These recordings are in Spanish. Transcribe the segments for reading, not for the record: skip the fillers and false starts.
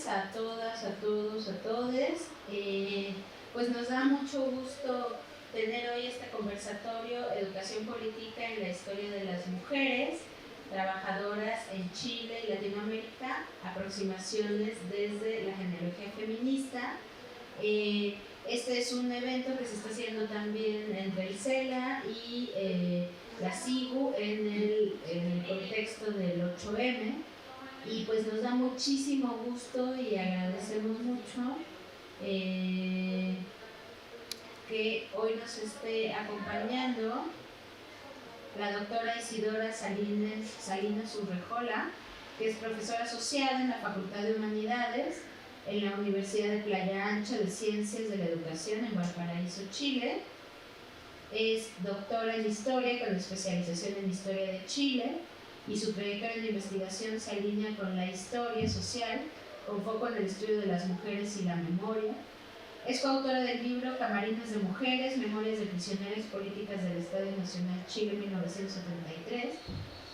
noches a todas, a todos, a todes. Pues nos da mucho gusto tener hoy este conversatorio, Educación Política en la Historia de las Mujeres Trabajadoras en Chile y Latinoamérica, aproximaciones desde la genealogía feminista. Este es un evento que se está haciendo también entre el CELA y la SIGU en el contexto del 8M, y pues nos da muchísimo gusto y agradecemos mucho que hoy nos esté acompañando la doctora Isidora Salinas Urrejola, que es profesora asociada en la Facultad de Humanidades en la Universidad de Playa Ancha de Ciencias de la Educación en Valparaíso, Chile. Es doctora en Historia con especialización en Historia de Chile, y su trayectoria de investigación se alinea con la historia social, con foco en el estudio de las mujeres y la memoria. Es coautora del libro Camarines de Mujeres, Memorias de Prisioneras Políticas del Estadio Nacional Chile 1973,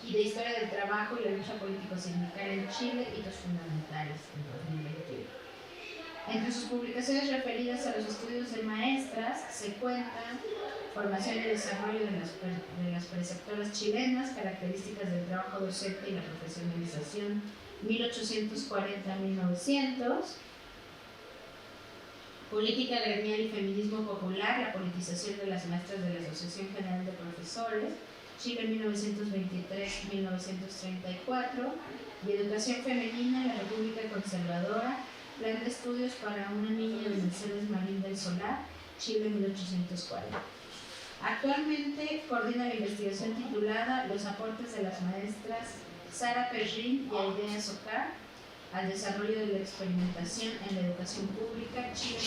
y de Historia del Trabajo y la lucha político-sindical en Chile, hitos fundamentales, en 2021. Entre sus publicaciones referidas a los estudios de maestras se cuentan Formación y desarrollo de las preceptoras chilenas, características del trabajo docente y la profesionalización 1840-1900, Política gremial y feminismo popular, la politización de las maestras de la Asociación General de Profesores, Chile 1923-1934, y Educación femenina en la República Conservadora, Plan de estudios para una niña de Mercedes Marín del Solar, Chile 1840. Actualmente coordina la investigación titulada Los aportes de las maestras Sara Perrin y Aidea Socar al desarrollo de la experimentación en la educación pública, Chile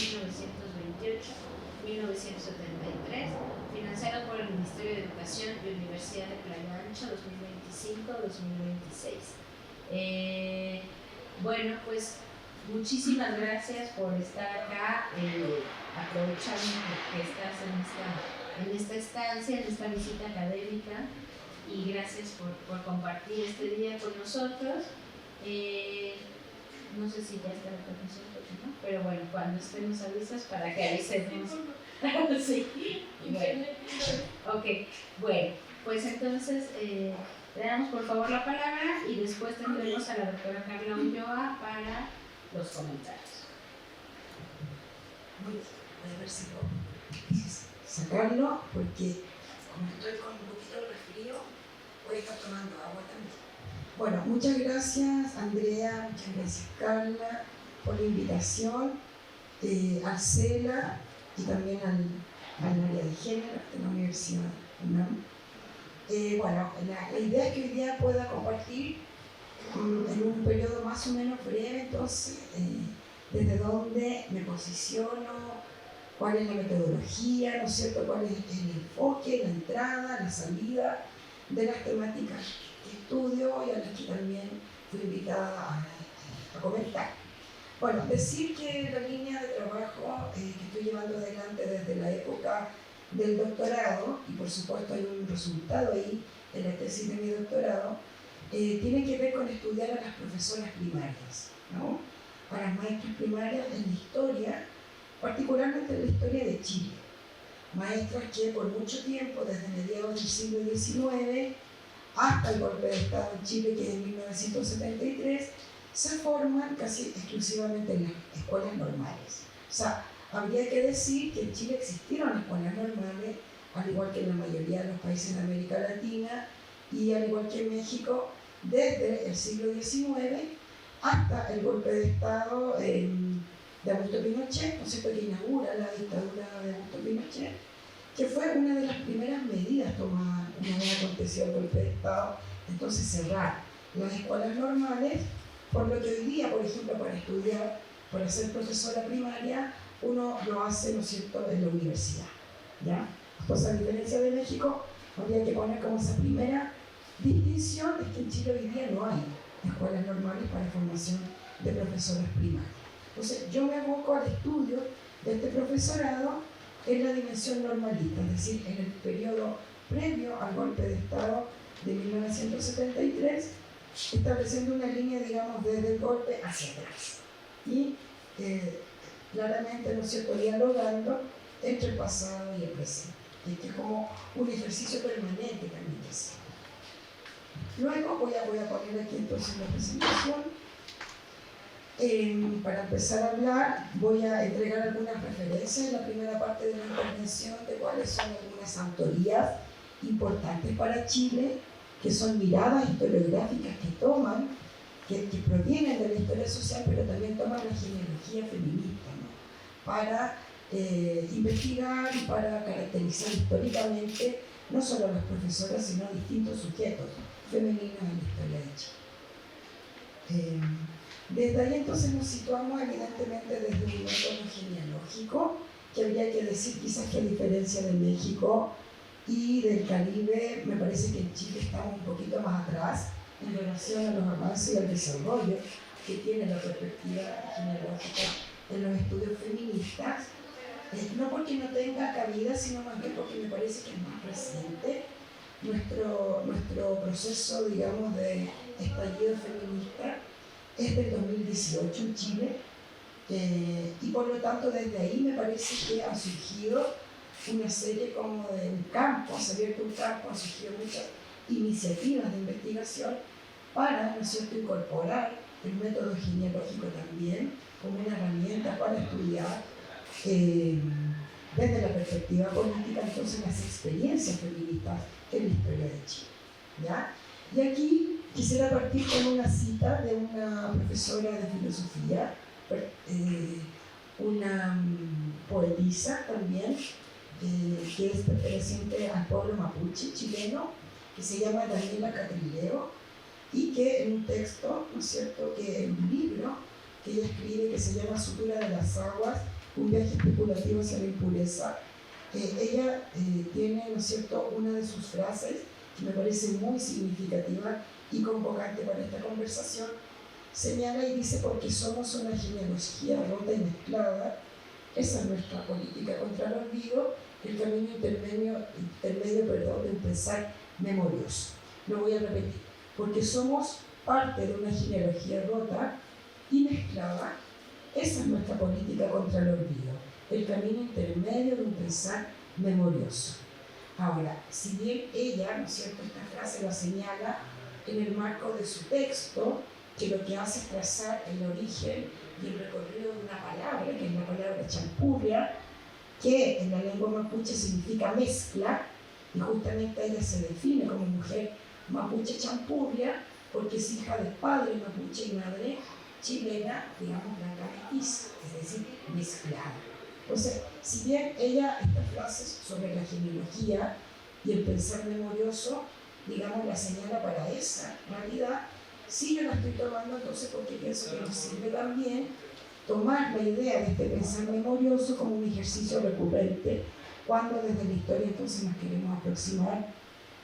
1928-1973, financiado por el Ministerio de Educación y Universidad de Playa Ancha 2025-2026. Bueno, pues muchísimas gracias por estar acá, aprovechando que estás en esta estancia, en esta visita académica, y gracias por compartir este día con nosotros. No sé si ya está la transmisión, ¿no? Pero bueno, cuando estén nos avisas para que avisemos. Sí, bueno. Ok, bueno, pues entonces le damos por favor la palabra y después tendremos a la doctora Carla Ulloa para los comentarios. Voy a ver si puedo sacarlo, porque como estoy con un poquito de resfrío, voy a estar tomando agua también. Bueno, muchas gracias Andrea, muchas gracias Carla por la invitación, al CELA y también al área de género de la Universidad UNAM. Bueno, la idea es que hoy día pueda compartir en un periodo más o menos breve, entonces, desde dónde me posiciono, cuál es la metodología, ¿no es cierto?, cuál es el enfoque, la entrada, la salida de las temáticas que estudio y a las que también fui invitada a comentar. Bueno, decir que la línea de trabajo que estoy llevando adelante desde la época del doctorado, y por supuesto hay un resultado ahí en la tesis de mi doctorado, tiene que ver con estudiar a las profesoras primarias, ¿no? A las maestras primarias en la historia, particularmente en la historia de Chile. Maestras que por mucho tiempo, desde mediados del siglo XIX hasta el golpe de Estado en Chile, que es en 1973, se forman casi exclusivamente en las escuelas normales. O sea, habría que decir que en Chile existieron escuelas normales, al igual que en la mayoría de los países de América Latina y al igual que en México, desde el siglo XIX hasta el golpe de Estado de Augusto Pinochet, ¿no es cierto?, que inaugura la dictadura de Augusto Pinochet, que fue una de las primeras medidas tomadas una vez aconteció el golpe de Estado, entonces cerrar las escuelas normales, por lo que hoy día, por ejemplo, para estudiar, para ser profesora primaria, uno lo hace, ¿no es cierto?, en la universidad, ¿ya? Entonces, a diferencia de México, habría que poner como esa primera distinción, es que en Chile hoy día no hay escuelas normales para formación de profesoras primarias. Entonces, yo me aboco al estudio de este profesorado en la dimensión normalista, es decir, en el periodo previo al golpe de Estado de 1973, estableciendo una línea, digamos, desde el golpe hacia atrás. y claramente, ¿no es cierto?, dialogando entre el pasado y el presente, que es como un ejercicio permanente también que hace. Luego voy a poner aquí entonces la presentación. Para empezar a hablar, voy a entregar algunas referencias en la primera parte de la intervención de cuáles son algunas autorías importantes para Chile, que son miradas historiográficas que toman, que provienen de la historia social, pero también toman la genealogía feminista, ¿no?, para investigar y para caracterizar históricamente no solo a las profesoras, sino a distintos sujetos femeninos en la historia de Chile. Desde ahí entonces nos situamos evidentemente desde un método genealógico, que habría que decir quizás que a diferencia de México y del Caribe, me parece que en Chile estamos un poquito más atrás en relación a los avances y al desarrollo que tiene la perspectiva genealógica en los estudios feministas, no porque no tenga cabida, sino más bien porque me parece que es más reciente nuestro proceso, digamos, de estallido feminista es del 2018 en Chile, y por lo tanto desde ahí me parece que ha surgido una serie como de un campo, se ha abierto un campo, han surgido muchas iniciativas de investigación para, ¿no es cierto?, incorporar el método genealógico también como una herramienta para estudiar desde la perspectiva política entonces las experiencias feministas en la historia de Chile, ¿ya? Y aquí quisiera partir con una cita de una profesora de filosofía, una poetisa también, que es perteneciente al pueblo mapuche chileno, que se llama Daniela Catrileo, y que en un texto, ¿no es cierto?, que en un libro que ella escribe que se llama Sutura de las Aguas, un viaje especulativo hacia la impureza, ella tiene, ¿no es cierto?, una de sus frases que me parece muy significativa y convocante para esta conversación, señala y dice: porque somos una genealogía rota y mezclada, esa es nuestra política contra el olvido, el camino intermedio de un pensar memorioso. Lo voy a repetir: porque somos parte de una genealogía rota y mezclada, esa es nuestra política contra el olvido, el camino intermedio de un pensar memorioso. Ahora, si bien ella, ¿no es cierto?, esta frase la señala en el marco de su texto, que lo que hace es trazar el origen y el recorrido de una palabra, que es la palabra champurria, que en la lengua mapuche significa mezcla, y justamente ella se define como mujer mapuche champurria porque es hija de padre mapuche y madre chilena, digamos, blanca mestiza, es decir, mezclada. Entonces, si bien ella, estas frases sobre la genealogía y el pensar memorioso, digamos, la señala para esa realidad, sí yo la estoy tomando entonces porque pienso que nos sirve también tomar la idea de este pensar memorioso como un ejercicio recurrente cuando desde la historia entonces nos queremos aproximar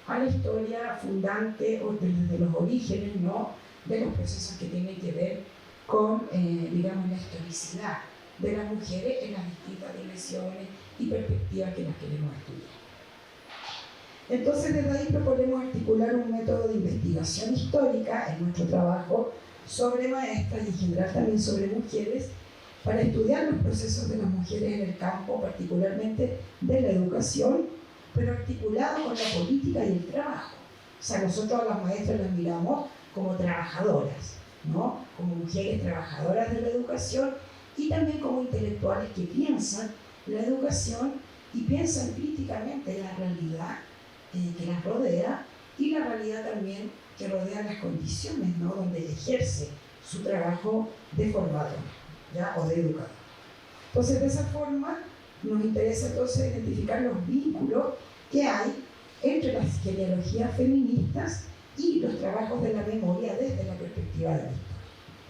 a la historia fundante o desde los orígenes, ¿no?, de los procesos que tienen que ver con, digamos, la historicidad de las mujeres en las distintas dimensiones y perspectivas que las queremos estudiar. Entonces, desde ahí proponemos articular un método de investigación histórica en nuestro trabajo sobre maestras y en general también sobre mujeres, para estudiar los procesos de las mujeres en el campo, particularmente de la educación, pero articulado con la política y el trabajo. O sea, nosotros a las maestras las miramos como trabajadoras, ¿no?, como mujeres trabajadoras de la educación y también como intelectuales que piensan la educación y piensan críticamente la realidad que las rodea y la realidad también que rodea las condiciones, ¿no?, donde ejerce su trabajo de formador, ¿ya?, o de educador. Entonces, de esa forma nos interesa entonces identificar los vínculos que hay entre las genealogías feministas y los trabajos de la memoria desde la perspectiva de la historia.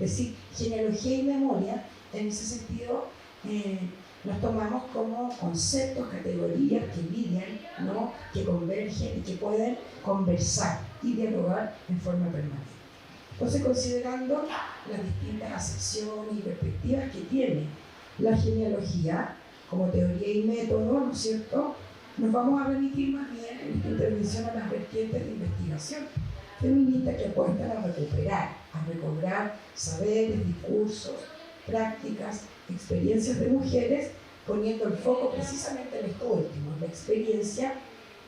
Es decir, genealogía y memoria, en ese sentido, los tomamos como conceptos, categorías que lidian, ¿no?, que convergen y que pueden conversar y dialogar en forma permanente. Entonces, considerando las distintas acepciones y perspectivas que tiene la genealogía como teoría y método, ¿no es cierto?, nos vamos a remitir más bien en esta intervención a las vertientes de investigación feminista que apuestan a recuperar, a recobrar saberes, discursos prácticas, experiencias de mujeres, poniendo el foco precisamente en esto último, en la experiencia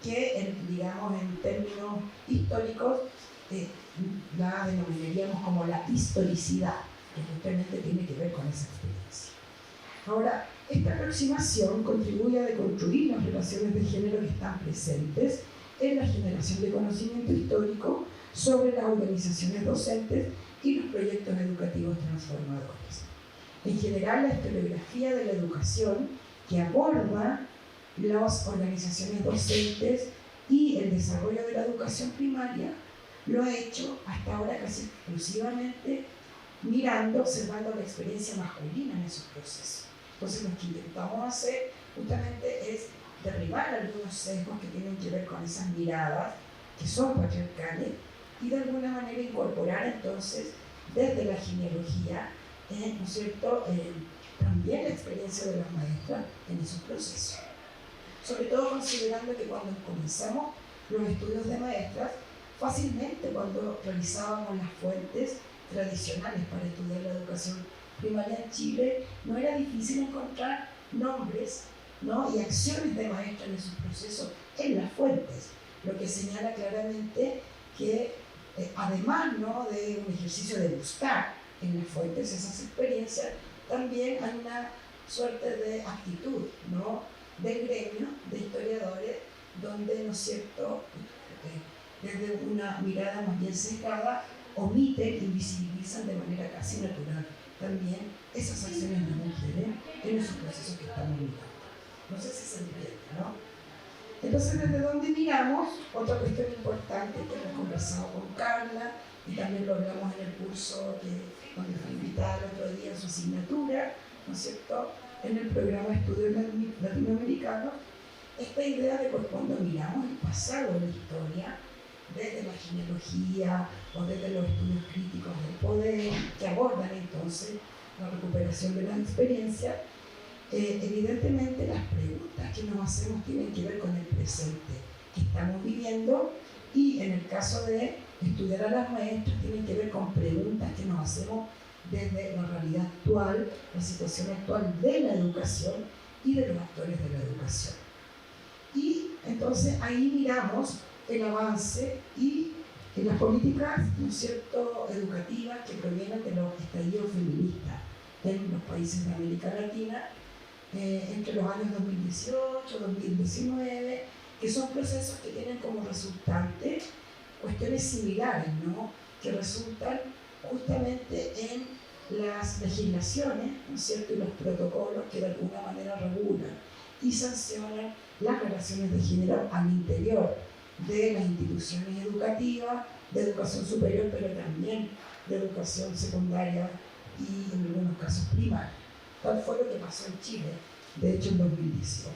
que, digamos, en términos históricos, la denominaríamos como la historicidad, que justamente tiene que ver con esa experiencia. Ahora, esta aproximación contribuye a deconstruir las relaciones de género que están presentes en la generación de conocimiento histórico sobre las organizaciones docentes y los proyectos educativos transformadores. En general, la historiografía de la educación que aborda las organizaciones docentes y el desarrollo de la educación primaria lo ha hecho hasta ahora casi exclusivamente observando la experiencia masculina en esos procesos. Entonces lo que intentamos hacer justamente es derribar algunos sesgos que tienen que ver con esas miradas que son patriarcales y de alguna manera incorporar entonces desde la genealogía, ¿no es cierto?, también la experiencia de las maestras en esos procesos. Sobre todo considerando que cuando comenzamos los estudios de maestras, fácilmente cuando realizábamos las fuentes tradicionales para estudiar la educación primaria en Chile, no era difícil encontrar nombres, ¿no?, y acciones de maestras en esos procesos en las fuentes, lo que señala claramente que además, ¿no?, de un ejercicio de buscar en las fuentes esas experiencias, también hay una suerte de actitud, ¿no?, del gremio de historiadores, donde, ¿no es cierto?, desde una mirada más bien sesgada, omiten, invisibilizan de manera casi natural también esas acciones de mujeres en esos procesos que estamos mirando. No sé si se entiende, ¿no? Entonces, ¿desde dónde miramos? Otra cuestión importante que hemos conversado con Carla y también lo hablamos en el curso donde fue invitada el otro día en su asignatura, ¿no es cierto?, en el programa de estudios latinoamericanos, esta idea de que cuando miramos el pasado de la historia, desde la genealogía o desde los estudios críticos del poder, que abordan entonces la recuperación de las experiencias, evidentemente las preguntas que nos hacemos tienen que ver con el presente que estamos viviendo, y en el caso de estudiar a las maestras tienen que ver con preguntas que nos hacemos desde la realidad actual, la situación actual de la educación y de los actores de la educación. Y entonces ahí miramos el avance y las políticas, ¿no es cierto?, educativas que provienen de los estallidos feministas en los países de América Latina entre los años 2018-2019, que son procesos que tienen como resultante cuestiones similares, ¿no?, que resultan justamente en las legislaciones, ¿no es cierto?, y los protocolos que de alguna manera regulan y sancionan las relaciones de género al interior de las instituciones educativas, de educación superior, pero también de educación secundaria y en algunos casos primaria. Tal fue lo que pasó en Chile, de hecho en 2018.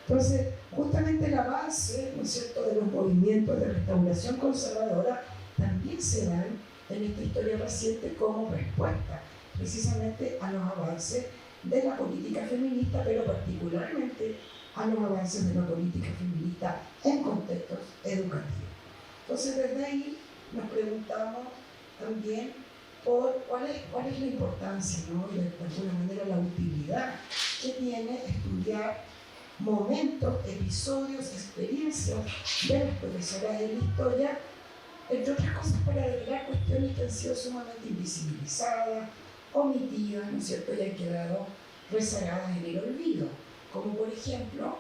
Entonces, justamente el avance, ¿no es cierto?, de los movimientos de restauración conservadora también se dan en esta historia reciente como respuesta precisamente a los avances de la política feminista, pero particularmente a los avances de la política feminista en contextos educativos. Entonces, desde ahí nos preguntamos también por cuál es la importancia, ¿no?, y de alguna manera la utilidad que tiene estudiar momentos, episodios, experiencias de las profesoras de la historia, entre otras cosas para develar cuestiones que han sido sumamente invisibilizadas, omitidas, ¿no es cierto?, y han quedado rezagadas en el olvido, como por ejemplo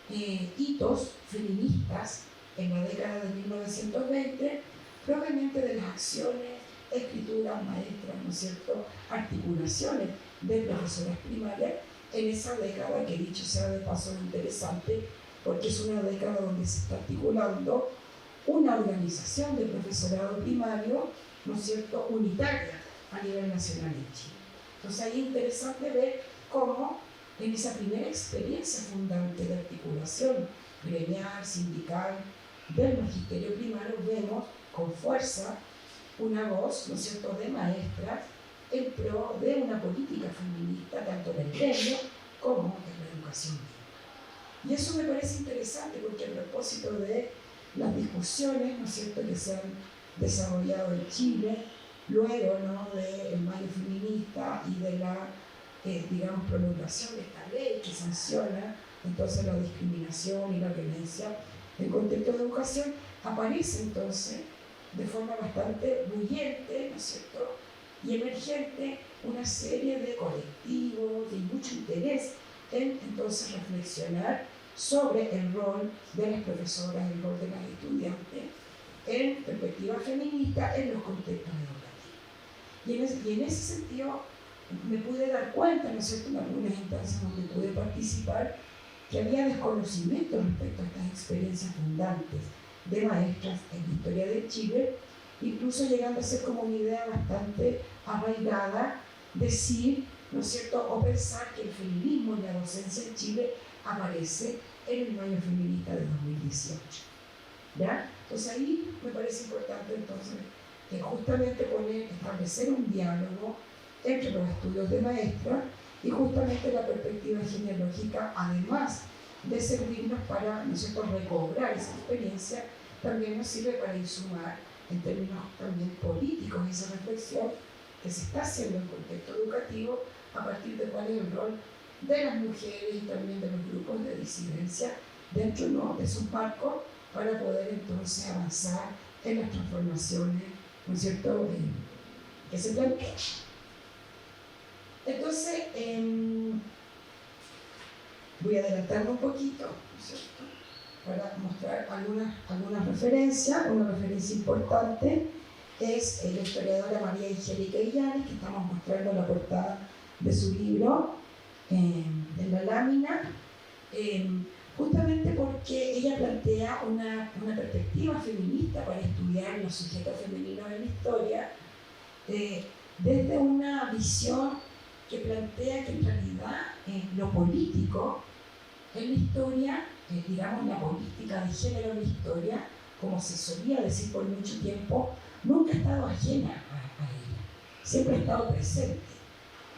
hitos feministas en la década de 1920, probablemente de las acciones, escrituras, maestras, ¿no es cierto?, articulaciones de profesoras primarias en esa década, que dicho sea de paso interesante, porque es una década donde se está articulando una organización de profesorado primario, ¿no es cierto?, unitaria a nivel nacional en Chile. Entonces ahí es interesante ver cómo en esa primera experiencia fundante de articulación gremial, sindical, del magisterio primario, vemos con fuerza una voz, ¿no es cierto?, de maestras en pro de una política feminista, tanto en el gremio como en la educación. Y eso me parece interesante porque a propósito de las discusiones, ¿no es cierto?, que se han desarrollado en Chile, luego, ¿no?, del Mayo Feminista y de la, digamos, promulgación de esta ley que sanciona entonces la discriminación y la violencia en contexto de educación, aparece entonces de forma bastante bullente, ¿no es cierto?, y emergente una serie de colectivos y mucho interés en entonces reflexionar sobre el rol de las profesoras, el rol de las estudiantes en perspectiva feminista en los contextos educativos. Y en ese sentido me pude dar cuenta, ¿no es cierto?, en algunas instancias donde pude participar, que había desconocimiento respecto a estas experiencias fundantes de maestras en la historia de Chile, incluso llegando a ser como una idea bastante arraigada, decir, ¿no es cierto?, o pensar que el feminismo en la docencia en Chile aparece en el Mayo Feminista de 2018. ¿Ya? Entonces ahí me parece importante entonces justamente establecer un diálogo entre los estudios de maestra y justamente la perspectiva genealógica, además de servirnos para, ¿no es cierto?, recobrar esa experiencia, también nos sirve para insumar en términos también políticos esa reflexión que se está haciendo en contexto educativo a partir de cuál es el rol de las mujeres y también de los grupos de disidencia dentro, ¿no?, de sus marcos para poder entonces avanzar en las transformaciones, ¿no es cierto?, que se plantean. Entonces, voy a adelantarme un poquito, ¿no es cierto?, para mostrar algunas referencias. Una referencia importante es la historiadora María Angélica Illanes, que estamos mostrando la portada de su libro en la lámina, justamente porque ella plantea una perspectiva feminista para estudiar los sujetos femeninos en la historia, desde una visión que plantea que en realidad lo político en la historia, digamos la política de género en la historia, como se solía decir por mucho tiempo, nunca ha estado ajena a ella, siempre ha estado presente.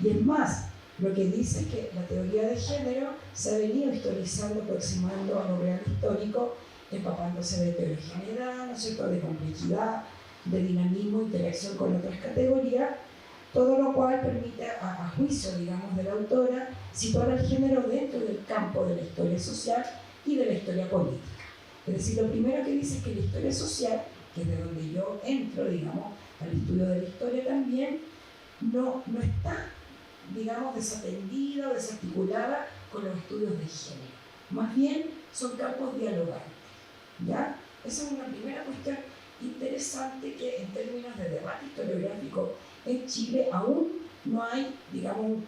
Y es más, lo que dice es que la teoría de género se ha venido historizando, aproximando a lo real histórico, empapándose de heterogeneidad, ¿no es cierto?, de complejidad, de dinamismo, interacción con otras categorías, todo lo cual permite, a juicio, digamos, de la autora, situar al género dentro del campo de la historia social y de la historia política. Es decir, lo primero que dice es que la historia social, que es de donde yo entro, digamos, al estudio de la historia también, no está, digamos, desatendida o desarticulada con los estudios de género. Más bien, son campos dialogantes, ¿ya? Esa es una primera cuestión interesante que en términos de debate historiográfico en Chile aún no hay, digamos,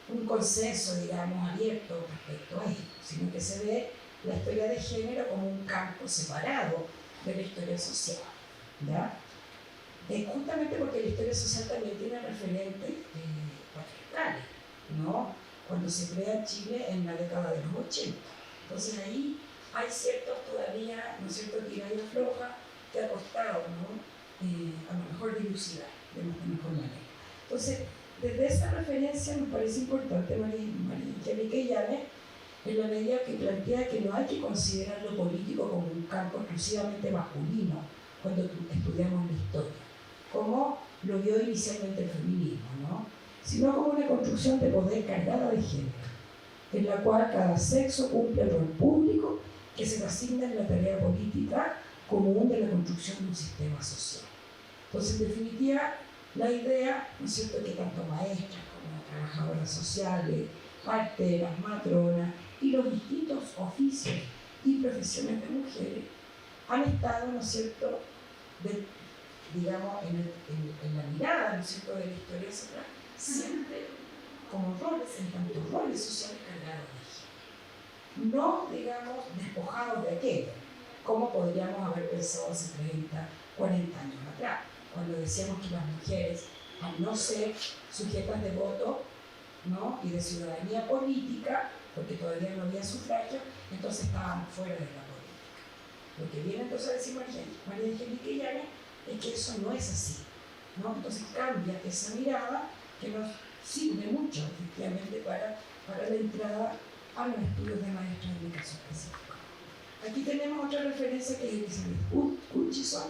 un consenso, digamos, abierto respecto a esto, sino que se ve la historia de género como un campo separado de la historia social, ¿ya? Justamente porque la historia social también tiene referentes patriarcales, ¿no?, cuando se crea Chile en la década de los 80. Entonces ahí hay ciertos todavía, ¿no es cierto?, tira y afloja que ha costado, ¿no?, a lo mejor dilucidar de mejor manera. Entonces, desde esa referencia me parece importante María Angélica Illanes, en la medida que plantea que no hay que considerar lo político como un campo exclusivamente masculino cuando estudiamos la historia, como lo vio inicialmente el feminismo, ¿no?, sino como una construcción de poder cargada de género, en la cual cada sexo cumple el rol público que se le asigna en la tarea política común de la construcción de un sistema social. Entonces, en definitiva, la idea, ¿no es cierto?, que tanto maestras como trabajadoras sociales, parteras, matronas y los distintos oficios y profesiones de mujeres han estado, ¿no es cierto?, digamos, en la mirada, ¿no es cierto?, de la historia social, siempre como roles, en tantos roles sociales cargados de género. No, digamos, despojados de aquello, como podríamos haber pensado hace 30, 40 años atrás, cuando decíamos que las mujeres, al no ser sujetas de voto, ¿no?, y de ciudadanía política, porque todavía no había sufragio, entonces estábamos fuera de la política. Lo que viene entonces a decir María Angélica Illanes es que eso no es así, ¿no? Entonces cambia esa mirada que nos sirve mucho, efectivamente, para la entrada a los estudios de maestros en mi caso específico. Aquí tenemos otra referencia que es Elizabeth Hutchison,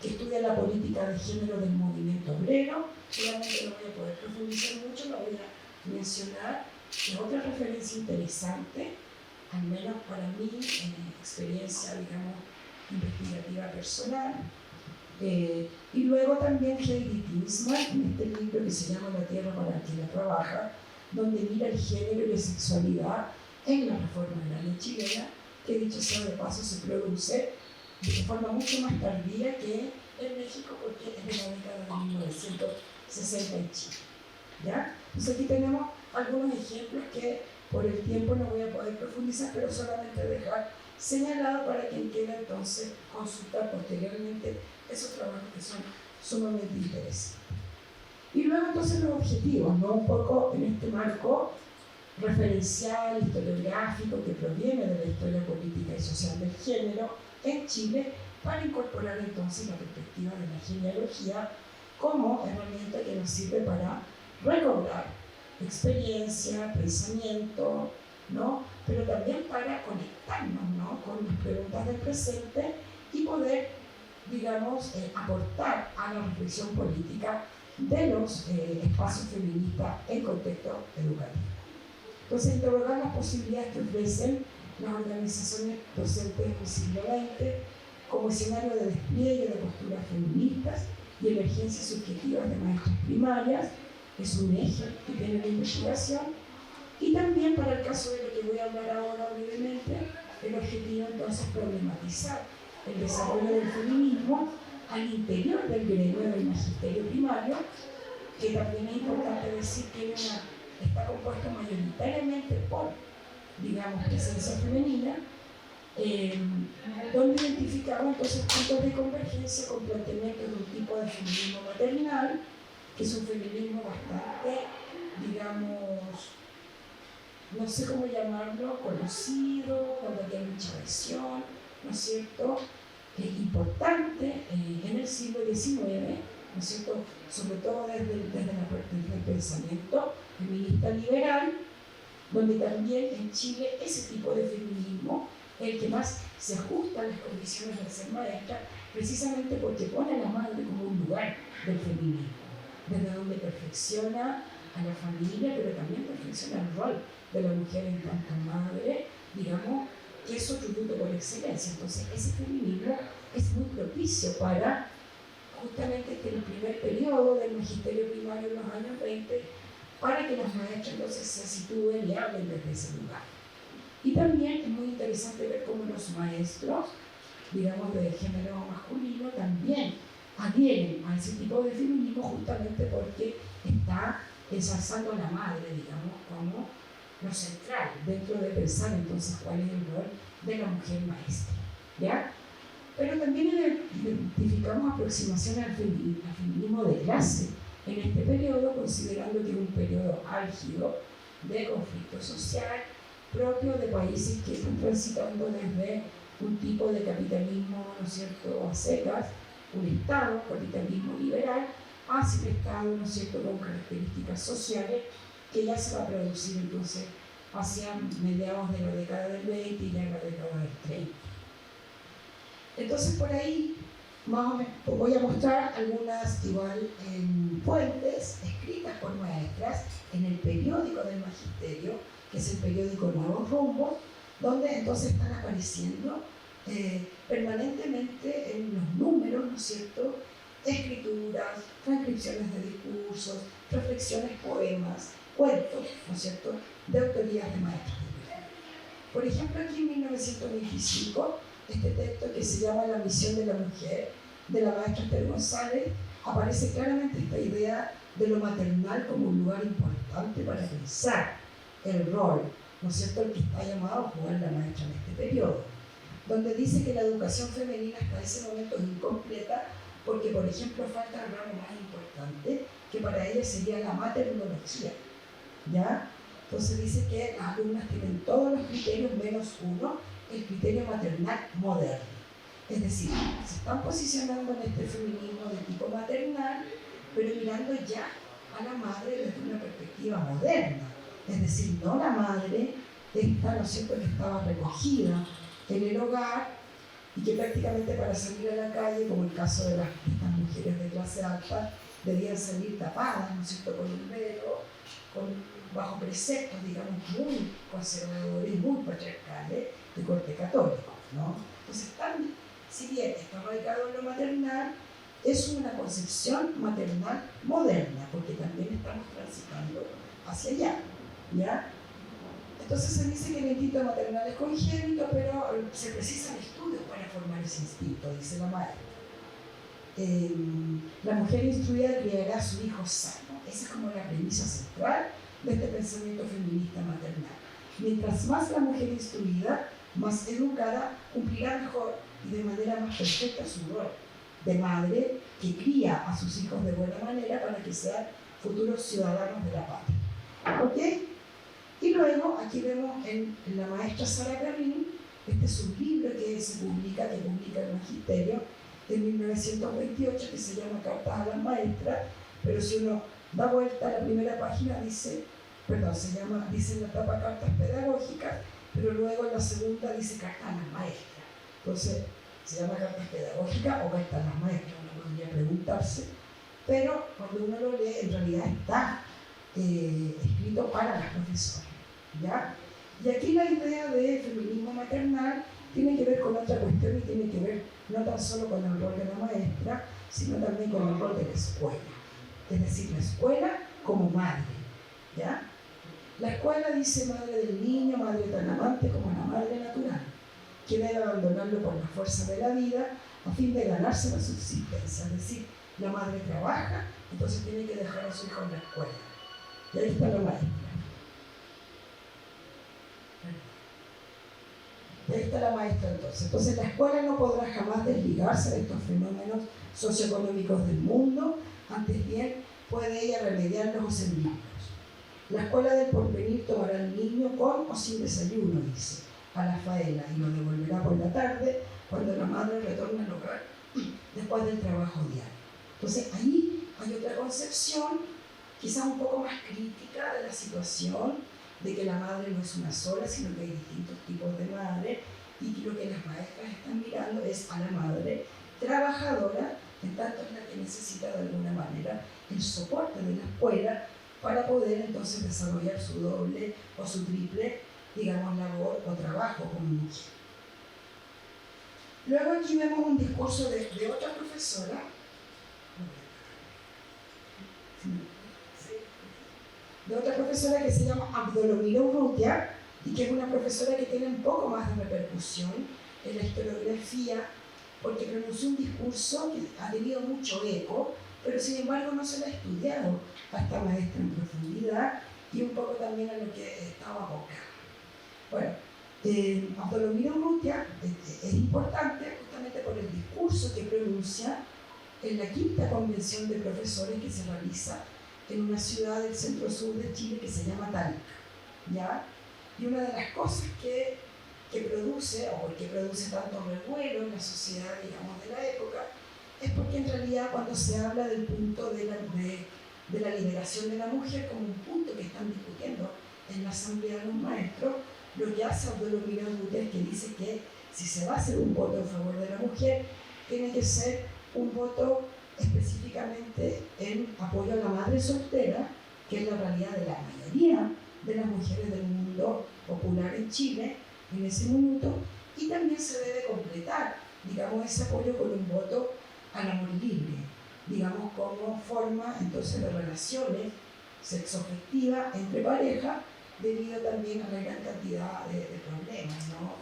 que estudia la política de género del movimiento obrero. Seguramente no voy a poder profundizar mucho, lo voy a mencionar. Es otra referencia interesante, al menos para mí, en experiencia, digamos, investigativa personal. Y luego también Heidi Tinsman, en este libro que se llama La tierra para quien la trabaja, donde mira el género y la sexualidad en la reforma de la ley chilena, que dicho sea de paso se produce de forma mucho más tardía que en México, porque es de la década de 1960 en Chile. ¿Ya? Entonces aquí tenemos algunos ejemplos que por el tiempo no voy a poder profundizar, pero solamente dejar señalado para quien quiera entonces consultar posteriormente esos trabajos que son sumamente interesantes. Y luego entonces los objetivos, ¿no? Un poco en este marco referencial, historiográfico, que proviene de la historia política y social del género en Chile, para incorporar entonces la perspectiva de la genealogía como herramienta que nos sirve para recobrar experiencia, pensamiento, ¿no? Pero también para conectarnos, ¿no? Con las preguntas del presente y poder, digamos, aportar a la reflexión política de los espacios feministas en contexto educativo. Entonces, interrogar las posibilidades que ofrecen las organizaciones docentes del siglo XX como escenario de despliegue de posturas feministas y emergencias subjetivas de maestras primarias es un eje que tiene la investigación. Y también, para el caso de lo que voy a hablar ahora brevemente, el objetivo entonces problematizar el desarrollo del feminismo al interior del gremio del magisterio primario, que también es importante decir que está compuesto mayoritariamente por, digamos, presencia femenina, donde identificamos entonces puntos de convergencia con planteamientos de un tipo de feminismo maternal, que es un feminismo bastante, digamos, no sé cómo llamarlo, conocido, donde hay mucha visión, ¿no es cierto?, importante en el siglo XIX, ¿no es cierto?, sobre todo desde el pensamiento feminista liberal, donde también en Chile ese tipo de feminismo es el que más se ajusta a las condiciones de ser maestra, precisamente porque pone a la madre como un lugar del feminismo, desde donde perfecciona a la familia, pero también perfecciona el rol de la mujer en tanto madre, digamos, que es su tributo por excelencia. Entonces, ese feminismo es muy propicio para justamente que en el primer periodo del magisterio primario en los años 20, para que los maestros entonces se sitúen y hablen desde ese lugar. Y también es muy interesante ver cómo los maestros, digamos, de género masculino, también adhieren a ese tipo de feminismo justamente porque está ensalzando a la madre, digamos, como lo central dentro de pensar entonces cuál es el rol de la mujer maestra, ¿ya? Pero también identificamos aproximaciones al feminismo de clase en este periodo, considerando que es un periodo álgido de conflicto social propio de países que están transitando desde un tipo de capitalismo, ¿no es cierto?, a secas, un Estado, capitalismo liberal, hacia un Estado, ¿no es cierto?, con características sociales que ya se va a producir entonces hacia mediados de la década del 20 y ya en la década del 30. Entonces por ahí más o menos voy a mostrar algunas igual fuentes escritas por maestras en el periódico del magisterio, que es el periódico Nuevos Rumbos, donde entonces están apareciendo permanentemente en los números, ¿no es cierto?, escrituras, transcripciones de discursos, reflexiones, poemas, cuentos, ¿no es cierto?, de autorías de maestros. Por ejemplo, aquí en 1925, este texto que se llama La misión de la mujer, de la maestra Esther González, aparece claramente esta idea de lo maternal como un lugar importante para pensar el rol, ¿no es cierto?, el que está llamado a jugar la maestra en este periodo, donde dice que la educación femenina hasta ese momento es incompleta porque, por ejemplo, falta el ramo más importante, que para ella sería la maternología, ¿ya? Entonces dice que las alumnas tienen todos los criterios menos uno, el criterio maternal moderno. Es decir, se están posicionando en este feminismo de tipo maternal, pero mirando ya a la madre desde una perspectiva moderna. Es decir, no la madre esta, ¿no es cierto?, que estaba recogida en el hogar, y que prácticamente para salir a la calle, como el caso de estas mujeres de clase alta, debían salir tapadas, ¿no es cierto?, con un velo, bajo preceptos, digamos, muy conservadores y muy patriarcales de corte católico, ¿no? Entonces, si bien está radicado en lo maternal, es una concepción maternal moderna, porque también estamos transitando hacia allá, ¿ya? Entonces se dice que el instinto maternal es congénito, pero se precisan estudios para formar ese instinto, dice la maestra. La mujer instruida criará a su hijo sano. Esa es como la premisa central de este pensamiento feminista maternal. Mientras más la mujer instruida, más educada, cumplirá mejor y de manera más perfecta su rol de madre que cría a sus hijos de buena manera para que sean futuros ciudadanos de la patria. ¿Ok? Y luego aquí vemos en la maestra Sara Perrin, este es un libro que publica el Magisterio en 1928, que se llama Cartas a las Maestras, pero si uno da vuelta a la primera página dice en la tapa Cartas Pedagógicas, pero luego en la segunda dice Cartas a las Maestras. Entonces, se llama Cartas Pedagógicas o Cartas a las Maestras, uno podría preguntarse, pero cuando uno lo lee, en realidad está escrito para las profesoras, ¿ya? Y aquí la idea de feminismo maternal tiene que ver con otra cuestión y tiene que ver no tan solo con el rol de la maestra, sino también con el rol de la escuela. Es decir, la escuela como madre, ¿ya? La escuela dice madre del niño, madre tan amante como la madre natural, que debe abandonarlo por la fuerza de la vida a fin de ganarse la subsistencia. Es decir, la madre trabaja, entonces tiene que dejar a su hijo en la escuela. Y ahí está la maestra. Y ahí está la maestra entonces. Entonces la escuela no podrá jamás desligarse de estos fenómenos socioeconómicos del mundo, antes bien puede ella remediarlos o servirlos. La escuela del porvenir tomará al niño con o sin desayuno, dice, a la faena y lo devolverá por la tarde cuando la madre retorna al hogar después del trabajo diario. Entonces ahí hay otra concepción, quizás un poco más crítica de la situación, de que la madre no es una sola, sino que hay distintos tipos de madre, y lo que las maestras están mirando es a la madre trabajadora, en tanto es la que necesita de alguna manera el soporte de la escuela para poder entonces desarrollar su doble o su triple, digamos, labor o trabajo como mujer. Luego aquí vemos un discurso de otra profesora, que se llama Abdolomira Urrutia, y que es una profesora que tiene un poco más de repercusión en la historiografía, porque pronunció un discurso que ha tenido mucho eco, pero sin embargo no se lo ha estudiado a esta maestra en profundidad y un poco también a lo que estaba abocada. Bueno, Abdolomira Urrutia es importante justamente por el discurso que pronuncia en la quinta convención de profesores que se realiza en una ciudad del centro-sur de Chile que se llama Talca, ¿ya? Y una de las cosas que produce, o por qué produce tanto revuelo en la sociedad, digamos, de la época, es porque en realidad cuando se habla del punto de la liberación de la mujer como un punto que están discutiendo en la asamblea de los maestros, lo que hace Abdolomira Urrutia es que dice que si se va a hacer un voto en favor de la mujer, tiene que ser un voto específicamente en apoyo a la madre soltera, que es la realidad de la mayoría de las mujeres del mundo popular en Chile en ese minuto, y también se debe completar, digamos, ese apoyo con un voto al amor libre, digamos, como forma entonces de relaciones sexoafectivas entre parejas, debido también a la gran cantidad de problemas, ¿no?,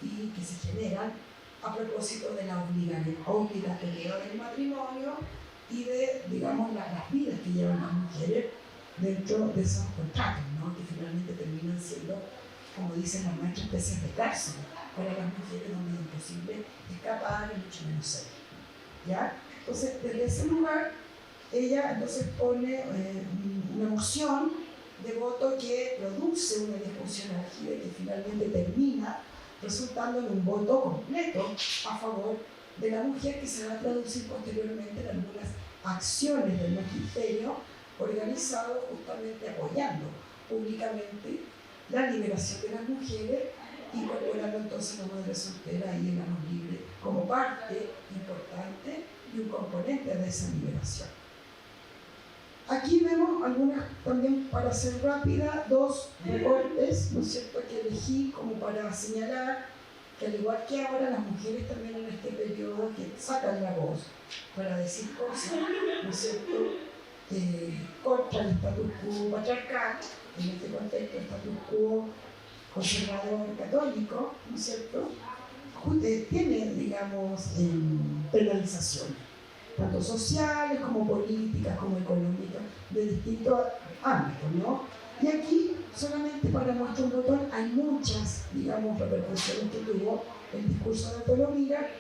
y que se generan a propósito de la obligatoriedad del matrimonio y de, digamos, las vidas que llevan las mujeres dentro de esos contratos, ¿no?, que finalmente terminan siendo, como dicen las maestras, especies de cárcel para las mujeres, donde es imposible escapar y mucho menos ser, ¿ya? Entonces, desde ese lugar, ella entonces pone una moción de voto que produce una discusión álgida y que finalmente termina resultando en un voto completo a favor de la mujer, que se va a traducir posteriormente en algunas acciones del magisterio organizado justamente apoyando públicamente la liberación de las mujeres, incorporando entonces la madre soltera y el amor libre como parte importante y un componente de esa liberación. Aquí vemos algunas, también para ser rápida, dos recortes, ¿no es cierto?, que elegí como para señalar que al igual que ahora las mujeres también en este periodo que sacan la voz para decir cosas, ¿no es cierto?, contra el status quo patriarcal, en este contexto el status quo conservador católico, ¿no es cierto?, tiene, digamos, penalizaciones, tanto sociales como políticas, como económicas, de distintos ámbitos, ¿no? Y aquí, solamente para muestra un botón, hay muchas, digamos, repercusiones que tuvo el discurso de Autonomía.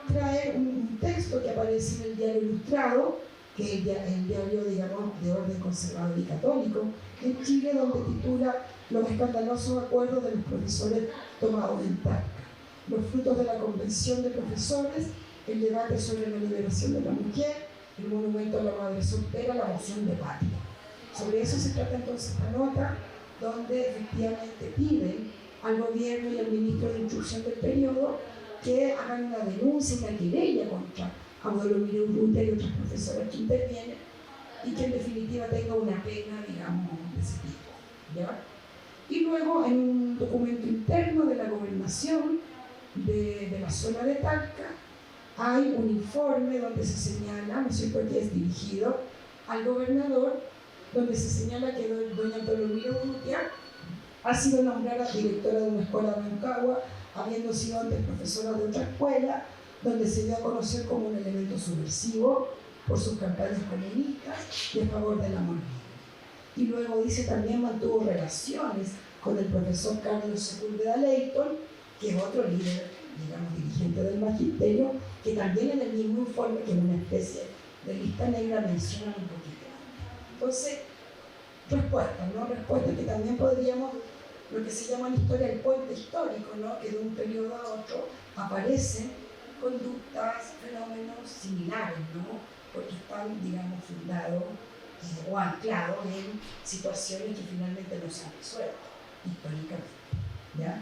Trae un texto que aparece en el Diario Ilustrado, que es el diario, digamos, de orden conservador y católico, en Chile, donde titula Los escandalosos acuerdos de los profesores tomados en Talca, los frutos de la convención de profesores, el debate sobre la liberación de la mujer, el monumento a la madre soltera, la moción de patria. Sobre eso se trata entonces esta nota, donde efectivamente piden al gobierno y al ministro de Instrucción del periodo que hagan una denuncia, una querella contra Autonomía Urrutia y otras profesoras que intervienen, y que en definitiva tenga una pena, digamos, de ese tipo, ¿ya? Y luego, en un documento interno de la gobernación de la zona de Talca, hay un informe donde se señala, ¿no es cierto?, que es dirigido al gobernador, donde se señala que doña Autonomía Urrutia ha sido nombrada directora de una escuela de Rancagua, habiendo sido antes profesora de otra escuela, donde se dio a conocer como un elemento subversivo por sus campañas comunistas y a favor de la monarquía. Y luego dice también mantuvo relaciones con el profesor Carlos Sepúlveda Leighton, que es otro líder, digamos, dirigente del magisterio, que también en el mismo informe, que es una especie de lista negra, mencionan un poquito. Entonces, respuestas, ¿no? Respuestas que también podríamos, lo que se llama en historia el puente histórico, ¿no?, que de un periodo a otro aparecen conductas, fenómenos similares, ¿no?, porque están, digamos, fundados o anclados en situaciones que finalmente no se han resuelto históricamente, ¿ya?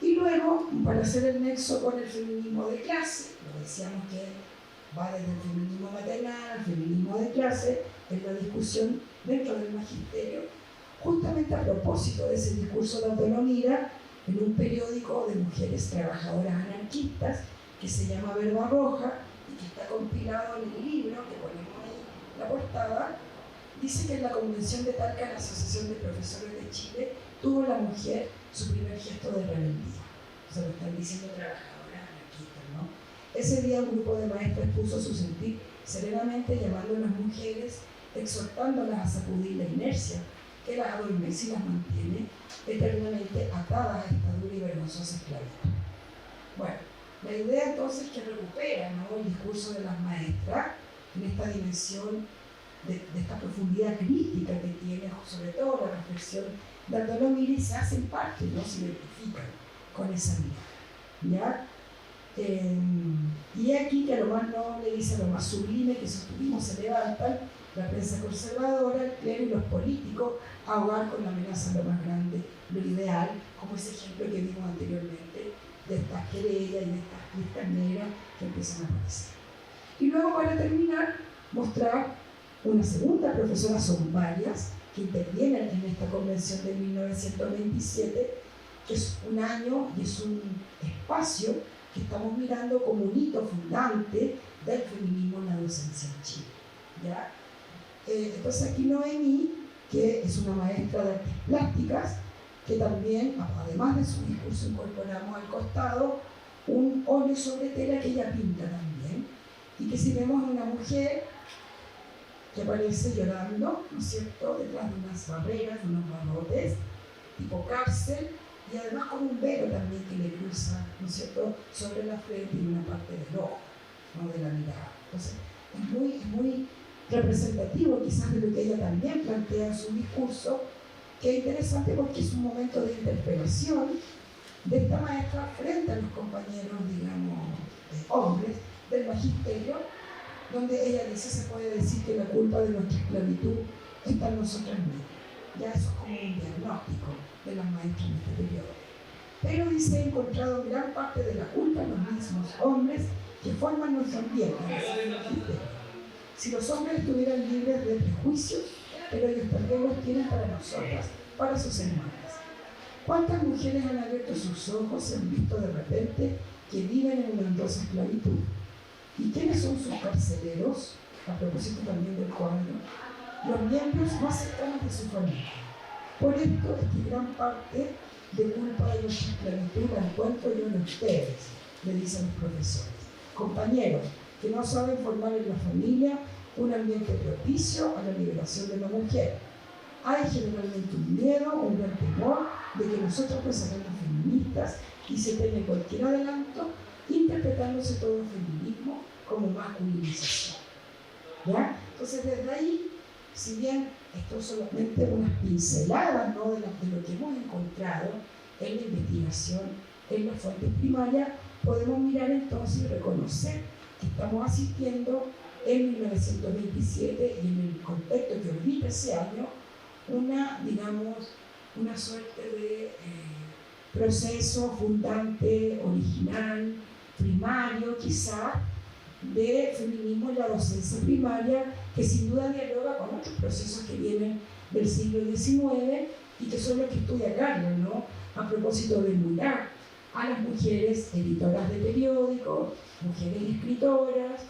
Y luego, para hacer el nexo con el feminismo de clase, lo decíamos que va desde el feminismo maternal al feminismo de clase, en la discusión dentro del magisterio, justamente a propósito de ese discurso de Autonomía, en un periódico de mujeres trabajadoras anarquistas que se llama Verba Roja y que está compilado en el libro, que ponemos ahí la portada, dice que en la Convención de Talca, la Asociación de Profesores de Chile, tuvo la mujer su primer gesto de rebeldía. O sea, lo están diciendo trabajadoras anarquistas, ¿no? Ese día un grupo de maestras puso su sentir serenamente, llamando a las mujeres, exhortándolas a sacudir la inercia que las adormece y las mantiene eternamente atadas a esta dura y vergonzosa esclavitud. Bueno, la idea entonces que recupera, ¿no?, el discurso de las maestras en esta dimensión de esta profundidad crítica que tiene, sobre todo la reflexión de Autonomía, y se hacen parte, ¿no?, se identifican con esa mirada, ¿ya? Y aquí que a lo más noble, dice, a lo más sublime que sostuvimos se levantan la prensa conservadora, el clero y los políticos a ahogar con la amenaza lo más grande, lo ideal, como ese ejemplo que vimos anteriormente de estas querellas y de estas listas negras que empiezan a aparecer. Y luego, para terminar, mostrar una segunda profesora, son varias, que intervienen en esta convención de 1927, que es un año y es un espacio que estamos mirando como un hito fundante del feminismo en la docencia en Chile, ¿ya? Entonces aquí Noemí, que es una maestra de artes plásticas, que también, además de su discurso, incorporamos al costado un óleo sobre tela que ella pinta también, y que si vemos una mujer que aparece llorando, ¿no es cierto?, detrás de unas barreras, de unos barrotes, tipo cárcel, y además con un velo también que le cruza, ¿no es cierto?, sobre la frente y una parte del ojo, ¿no?, de la mirada. Entonces, es muy representativo quizás de lo que ella también plantea en su discurso, que es interesante porque es un momento de interpelación de esta maestra frente a los compañeros, digamos, hombres del magisterio, donde ella dice, se puede decir que la culpa de nuestra esclavitud está en nosotras mismas. Ya eso es como un diagnóstico de las maestras en este periodo. Pero dice, he encontrado gran parte de la culpa en los mismos hombres que forman nuestro ambiente. Si los hombres estuvieran libres de prejuicios, pero ellos también los tienen para nosotras, para sus hermanas. ¿Cuántas mujeres han abierto sus ojos y han visto de repente que viven en una honrosa esclavitud? ¿Y quiénes son sus carceleros? A propósito también del cuadro, los miembros más cercanos de su familia. Por esto es que gran parte de culpa de nuestra esclavitud la encuentro yo en ustedes, le dicen los profesores. Compañeros que no saben formar en la familia un ambiente propicio a la liberación de la mujer. Hay generalmente un miedo, un gran temor de que nosotros pues seremos feministas y se teme cualquier adelanto interpretándose todo el feminismo como masculinización. ¿Ya? Entonces desde ahí, si bien esto es solamente unas pinceladas, ¿no?, de lo que hemos encontrado en la investigación, en las fuentes primarias, podemos mirar entonces y reconocer que estamos asistiendo en 1927 y en el contexto que orbita ese año, una suerte de proceso fundante, original, primario quizá, de feminismo en la docencia primaria, que sin duda dialoga con otros procesos que vienen del siglo XIX y que son los que estudia Carlos, ¿no?, a propósito de mirar a las mujeres editoras de periódicos, mujeres escritoras,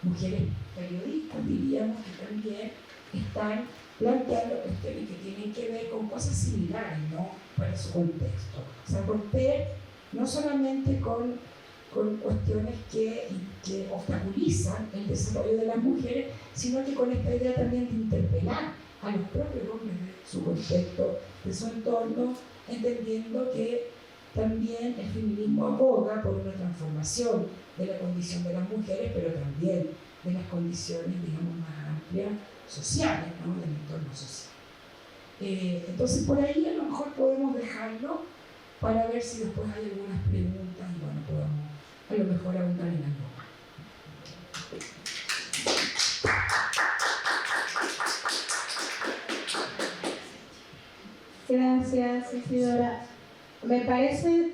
mujeres periodistas, diríamos, que también están planteando cuestiones que tienen que ver con cosas similares, ¿no?, para su contexto. O sea, romper no solamente con cuestiones que obstaculizan el desarrollo de las mujeres, sino que con esta idea también de interpelar a los propios hombres de su contexto, de su entorno, entendiendo que también el feminismo aboga por una transformación de la condición de las mujeres, pero también de las condiciones, digamos, más amplias sociales, ¿no?, del entorno social. Entonces, por ahí a lo mejor podemos dejarlo para ver si después hay algunas preguntas y bueno, podemos a lo mejor abundar en algo. Gracias, Isidora. Me parece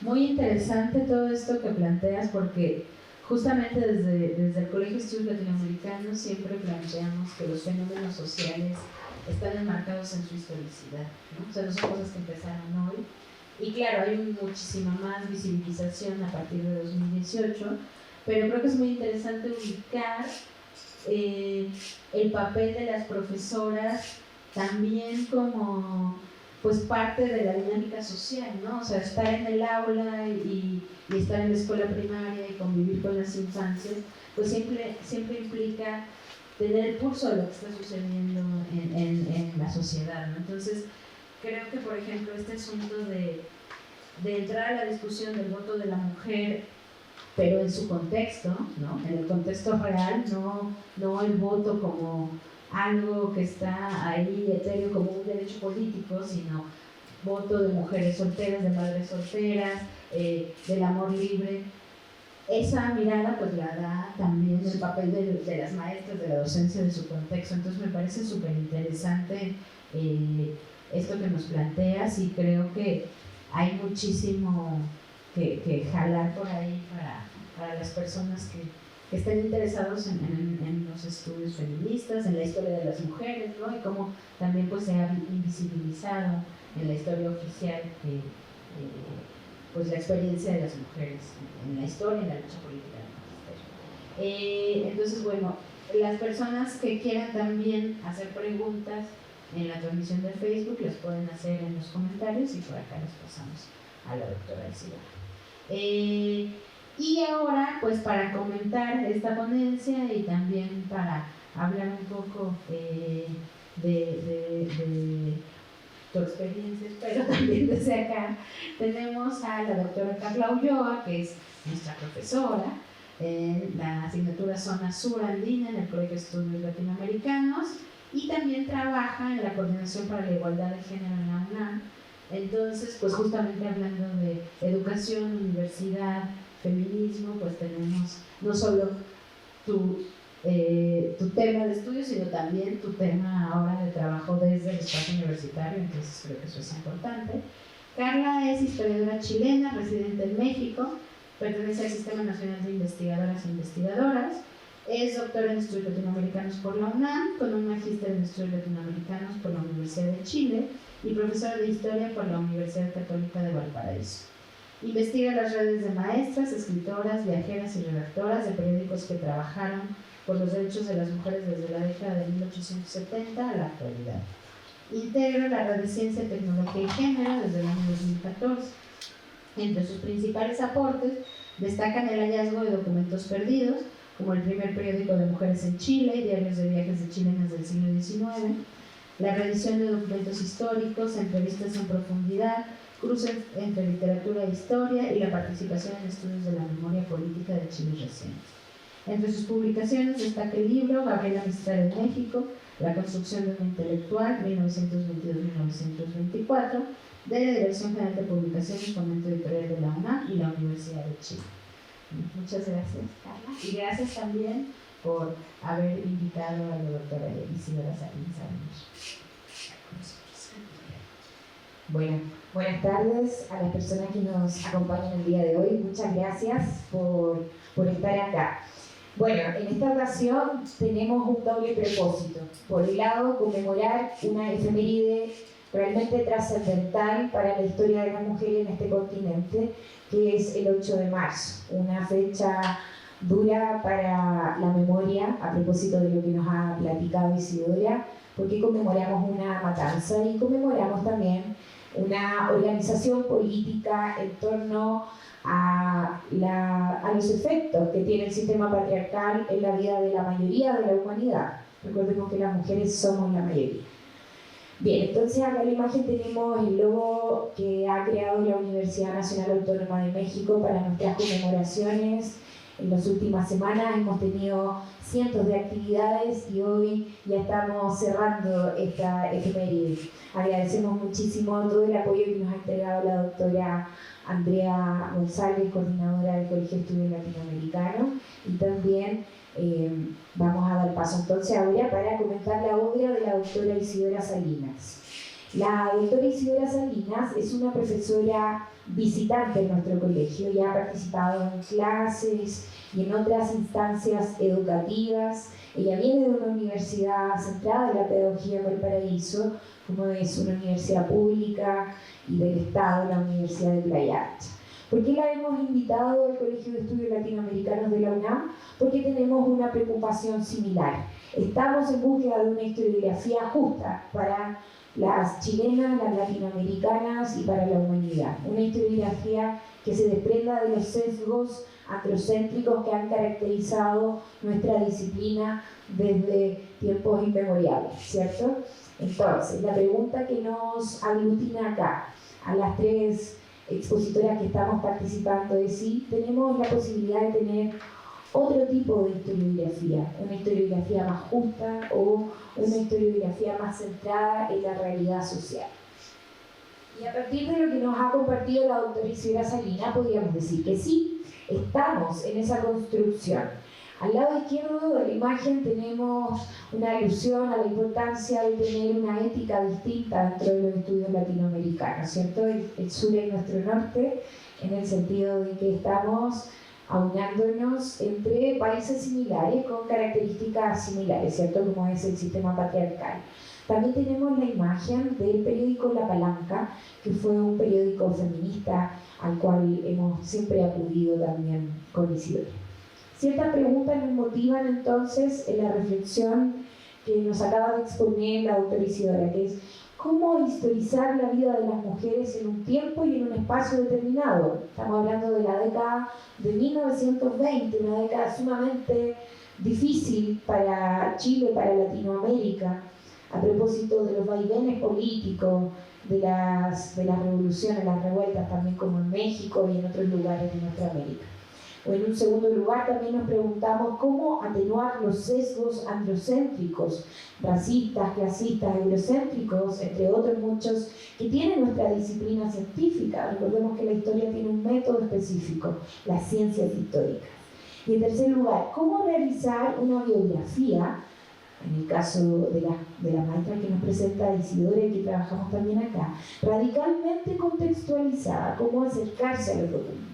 muy interesante todo esto que planteas porque justamente desde el Colegio de Estudios Latinoamericanos siempre planteamos que los fenómenos sociales están enmarcados en su historicidad, ¿no? O sea, no son cosas que empezaron hoy. Y claro, hay muchísima más visibilización a partir de 2018, pero creo que es muy interesante ubicar el papel de las profesoras también como pues parte de la dinámica social, ¿no? O sea, estar en el aula y estar en la escuela primaria y convivir con las infancias, pues siempre implica tener el pulso de lo que está sucediendo en la sociedad, ¿no? Entonces, creo que, por ejemplo, este asunto de entrar a la discusión del voto de la mujer, pero en su contexto, ¿no?, en el contexto real, no el voto como algo que está ahí etéreo como un derecho político, sino voto de mujeres solteras, de madres solteras, del amor libre. Esa mirada pues la da también el papel de las maestras, de la docencia, de su contexto. Entonces me parece súper interesante esto que nos planteas y creo que hay muchísimo que jalar por ahí para las personas que estén interesados en los estudios feministas, en la historia de las mujeres, ¿no? Y cómo también pues se ha invisibilizado en la historia oficial pues la experiencia de las mujeres en la historia y en la lucha política del magisterio. Entonces, bueno, las personas que quieran también hacer preguntas en la transmisión de Facebook las pueden hacer en los comentarios y por acá les pasamos a la doctora Isidora. Y ahora, pues para comentar esta ponencia y también para hablar un poco de tu experiencia, pero también desde acá, tenemos a la doctora Carla Ulloa, que es nuestra profesora en la asignatura Zona Sur Andina en el Colegio de Estudios Latinoamericanos y también trabaja en la Coordinación para la Igualdad de Género en la UNAM. Entonces, pues justamente hablando de educación, universidad, feminismo, pues tenemos no solo tu tema de estudio, sino también tu tema ahora de trabajo desde el espacio universitario, entonces creo que eso es importante. Carla es historiadora chilena, residente en México, pertenece al Sistema Nacional de Investigadoras e Investigadoras, es doctora en Estudios Latinoamericanos por la UNAM, con un magíster en Estudios Latinoamericanos por la Universidad de Chile y profesora de Historia por la Universidad Católica de Valparaíso. Investiga las redes de maestras, escritoras, viajeras y redactoras de periódicos que trabajaron por los derechos de las mujeres desde la década de 1870 a la actualidad. Integra la Red de Ciencia, Tecnología y Género desde el año 2014. Entre sus principales aportes destacan el hallazgo de documentos perdidos, como el primer periódico de mujeres en Chile y diarios de viajes de chilenas del siglo XIX, la reedición de documentos históricos, entrevistas en profundidad, cruces entre literatura e historia y la participación en estudios de la memoria política de Chile reciente. Entre sus publicaciones destaca el libro Gabriela Mistral en México, La construcción de un intelectual, 1922-1924, de la Dirección General de Publicaciones, Fomento Editorial de la UNAM y la Universidad de Chile. Muchas gracias, Carla, y gracias también por haber invitado a la doctora Isidora Salinas a venir. Bueno, buenas tardes a las personas que nos acompañan el día de hoy. Muchas gracias por estar acá. Bueno, en esta ocasión tenemos un doble propósito. Por un lado, conmemorar una efeméride realmente trascendental para la historia de la mujer en este continente, que es el 8 de marzo, una fecha dura para la memoria, a propósito de lo que nos ha platicado Isidora, porque conmemoramos una matanza y conmemoramos también una organización política en torno a los efectos que tiene el sistema patriarcal en la vida de la mayoría de la humanidad. Recordemos que las mujeres somos la mayoría. Bien, entonces acá en la imagen tenemos el logo que ha creado la Universidad Nacional Autónoma de México para nuestras conmemoraciones. En las últimas semanas hemos tenido cientos de actividades y hoy ya estamos cerrando esta efeméride. Agradecemos muchísimo todo el apoyo que nos ha entregado la doctora Andrea González, coordinadora del Colegio de Estudios Latinoamericanos, y también vamos a dar paso entonces ahora para comentar la obra de la doctora Isidora Salinas. La doctora Isidora Salinas es una profesora visitante en nuestro colegio y ha participado en clases y en otras instancias educativas. Ella viene de una universidad centrada en la pedagogía en Valparaíso, como es una universidad pública y del Estado, la Universidad de Playa Ancha. ¿Por qué la hemos invitado al Colegio de Estudios Latinoamericanos de la UNAM? Porque tenemos una preocupación similar. Estamos en búsqueda de una historiografía justa para las chilenas, las latinoamericanas y para la humanidad. Una historiografía que se desprenda de los sesgos androcéntricos que han caracterizado nuestra disciplina desde tiempos inmemoriales, ¿cierto? Entonces, la pregunta que nos aglutina acá, a las tres expositoras que estamos participando, es si tenemos la posibilidad de tener otro tipo de historiografía, una historiografía más justa o una historiografía más centrada en la realidad social. Y a partir de lo que nos ha compartido la doctora Isidora Salinas, podríamos decir que sí, estamos en esa construcción. Al lado izquierdo de la imagen tenemos una alusión a la importancia de tener una ética distinta dentro de los estudios latinoamericanos, ¿cierto? El sur y nuestro norte, en el sentido de que estamos aunándonos entre países similares con características similares, ¿cierto? Como es el sistema patriarcal. También tenemos la imagen del periódico La Palanca, que fue un periódico feminista al cual hemos siempre acudido también con Isidora. Ciertas preguntas nos motivan entonces en la reflexión que nos acaba de exponer la doctora Isidora, que es ¿cómo historizar la vida de las mujeres en un tiempo y en un espacio determinado? Estamos hablando de la década de 1920, una década sumamente difícil para Chile, para Latinoamérica, a propósito de los vaivenes políticos, de las revoluciones, las revueltas también como en México y en otros lugares de nuestra América. O en un segundo lugar también nos preguntamos cómo atenuar los sesgos androcéntricos, racistas, clasistas, eurocéntricos, entre otros muchos, que tiene nuestra disciplina científica. Recordemos que la historia tiene un método específico, las ciencias históricas. Y en tercer lugar, cómo realizar una biografía en el caso de la maestra que nos presenta Isidora y que trabajamos también acá, radicalmente contextualizada, cómo acercarse a los documentos.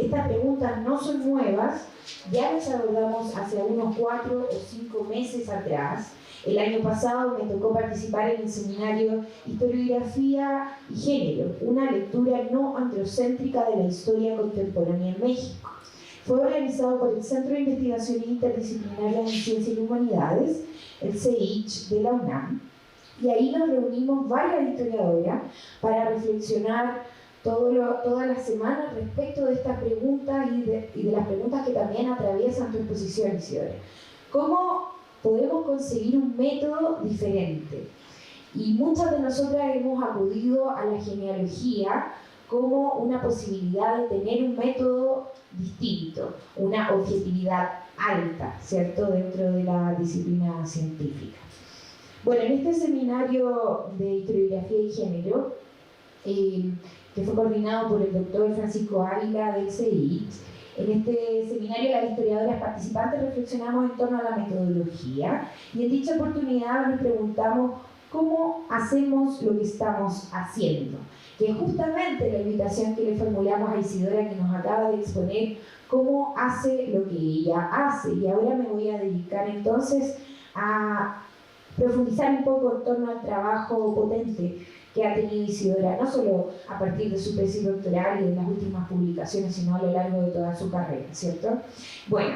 Estas preguntas no son nuevas, ya las abordamos hace unos 4 o 5 meses atrás. El año pasado me tocó participar en el seminario Historiografía y Género, una lectura no androcéntrica de la historia contemporánea en México. Fue organizado por el Centro de Investigaciones Interdisciplinarias en Ciencias y Humanidades, el CEICH de la UNAM, y ahí nos reunimos varias historiadoras para reflexionar todas las semanas respecto de estas preguntas y de las preguntas que también atraviesan tu exposición, Isidora. ¿Cómo podemos conseguir un método diferente? Y muchas de nosotras hemos acudido a la genealogía como una posibilidad de tener un método distinto, una objetividad alta, ¿cierto?, dentro de la disciplina científica. Bueno, en este seminario de historiografía y género, que fue coordinado por el doctor Francisco Ávila del CEIC, en este seminario las historiadoras participantes reflexionamos en torno a la metodología y en dicha oportunidad nos preguntamos cómo hacemos lo que estamos haciendo, que es justamente la invitación que le formulamos a Isidora, que nos acaba de exponer cómo hace lo que ella hace. Y ahora me voy a dedicar entonces a profundizar un poco en torno al trabajo potente que ha tenido Isidora, no solo a partir de su tesis doctoral y de las últimas publicaciones, sino a lo largo de toda su carrera, ¿cierto? Bueno,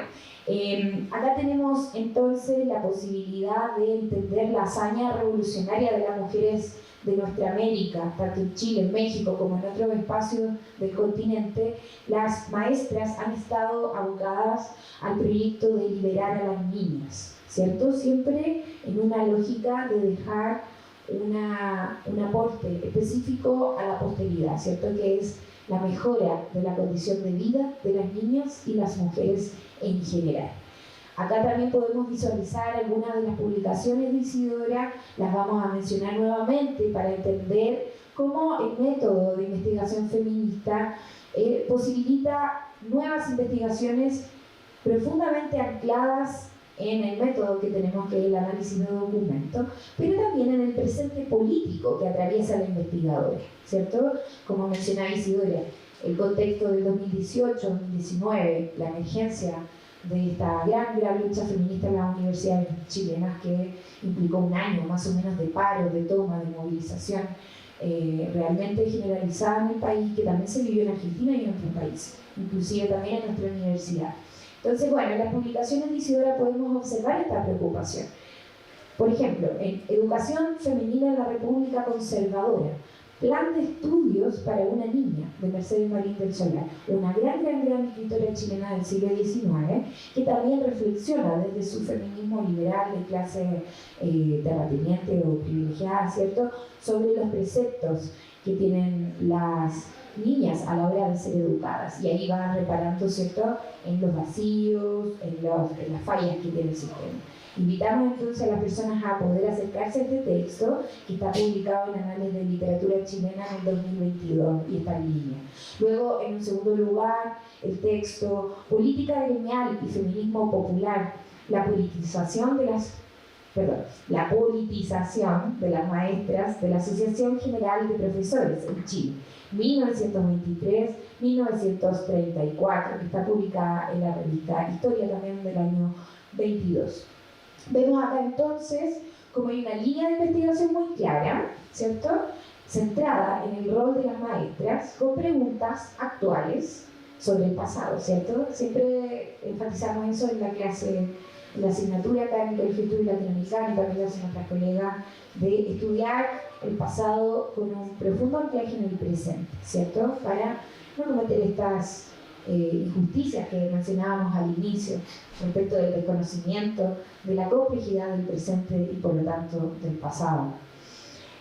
acá tenemos entonces la posibilidad de entender la hazaña revolucionaria de las mujeres de nuestra América, tanto en Chile, en México, como en otros espacios del continente. Las maestras han estado abocadas al proyecto de liberar a las niñas, ¿cierto? Siempre en una lógica de dejar un aporte específico a la posteridad, ¿cierto?, que es la mejora de la condición de vida de las niñas y las mujeres en general. Acá también podemos visualizar algunas de las publicaciones de Isidora, las vamos a mencionar nuevamente para entender cómo el método de investigación feminista posibilita nuevas investigaciones profundamente ancladas en el método que tenemos, que es el análisis de documentos, pero también en el presente político que atraviesa la investigadora, ¿cierto? Como mencionaba Isidora, el contexto del 2018-2019, la emergencia de esta gran lucha feminista en las universidades chilenas, que implicó un año más o menos de paro, de toma, de movilización realmente generalizada en el país, que también se vivió en Argentina y en otros países, inclusive también en nuestra universidad. Entonces, bueno, en las publicaciones de Isidora podemos observar esta preocupación. Por ejemplo, en Educación Femenina en la República Conservadora, Plan de Estudios para una Niña, de Mercedes Marín del Solar, una gran escritora chilena del siglo XIX, que también reflexiona desde su feminismo liberal de clase terrateniente o privilegiada, ¿cierto?, sobre los preceptos que tienen las niñas a la hora de ser educadas, y ahí va reparando, ¿cierto?, en los vacíos, en las fallas que tiene el sistema. Invitamos entonces a las personas a poder acercarse a este texto, que está publicado en Anales de Literatura Chilena en el 2022 y está en línea. Luego, en un segundo lugar, el texto Política Gremial y Feminismo Popular, la politización de las maestras de la Asociación General de Profesores en Chile, 1923-1934, que está publicada en la revista Historia también del año 22. Vemos acá entonces como hay una línea de investigación muy clara, ¿cierto?, centrada en el rol de las maestras, con preguntas actuales sobre el pasado, ¿cierto? Siempre enfatizamos eso en la clase, en la asignatura acá en el Colegio de Estudios Latinoamericanos, y también lo hacen nuestras colegas, de estudiar el pasado con un profundo anclaje en el presente, ¿cierto?, para no cometer estas injusticias que mencionábamos al inicio respecto del desconocimiento de la complejidad del presente y por lo tanto del pasado.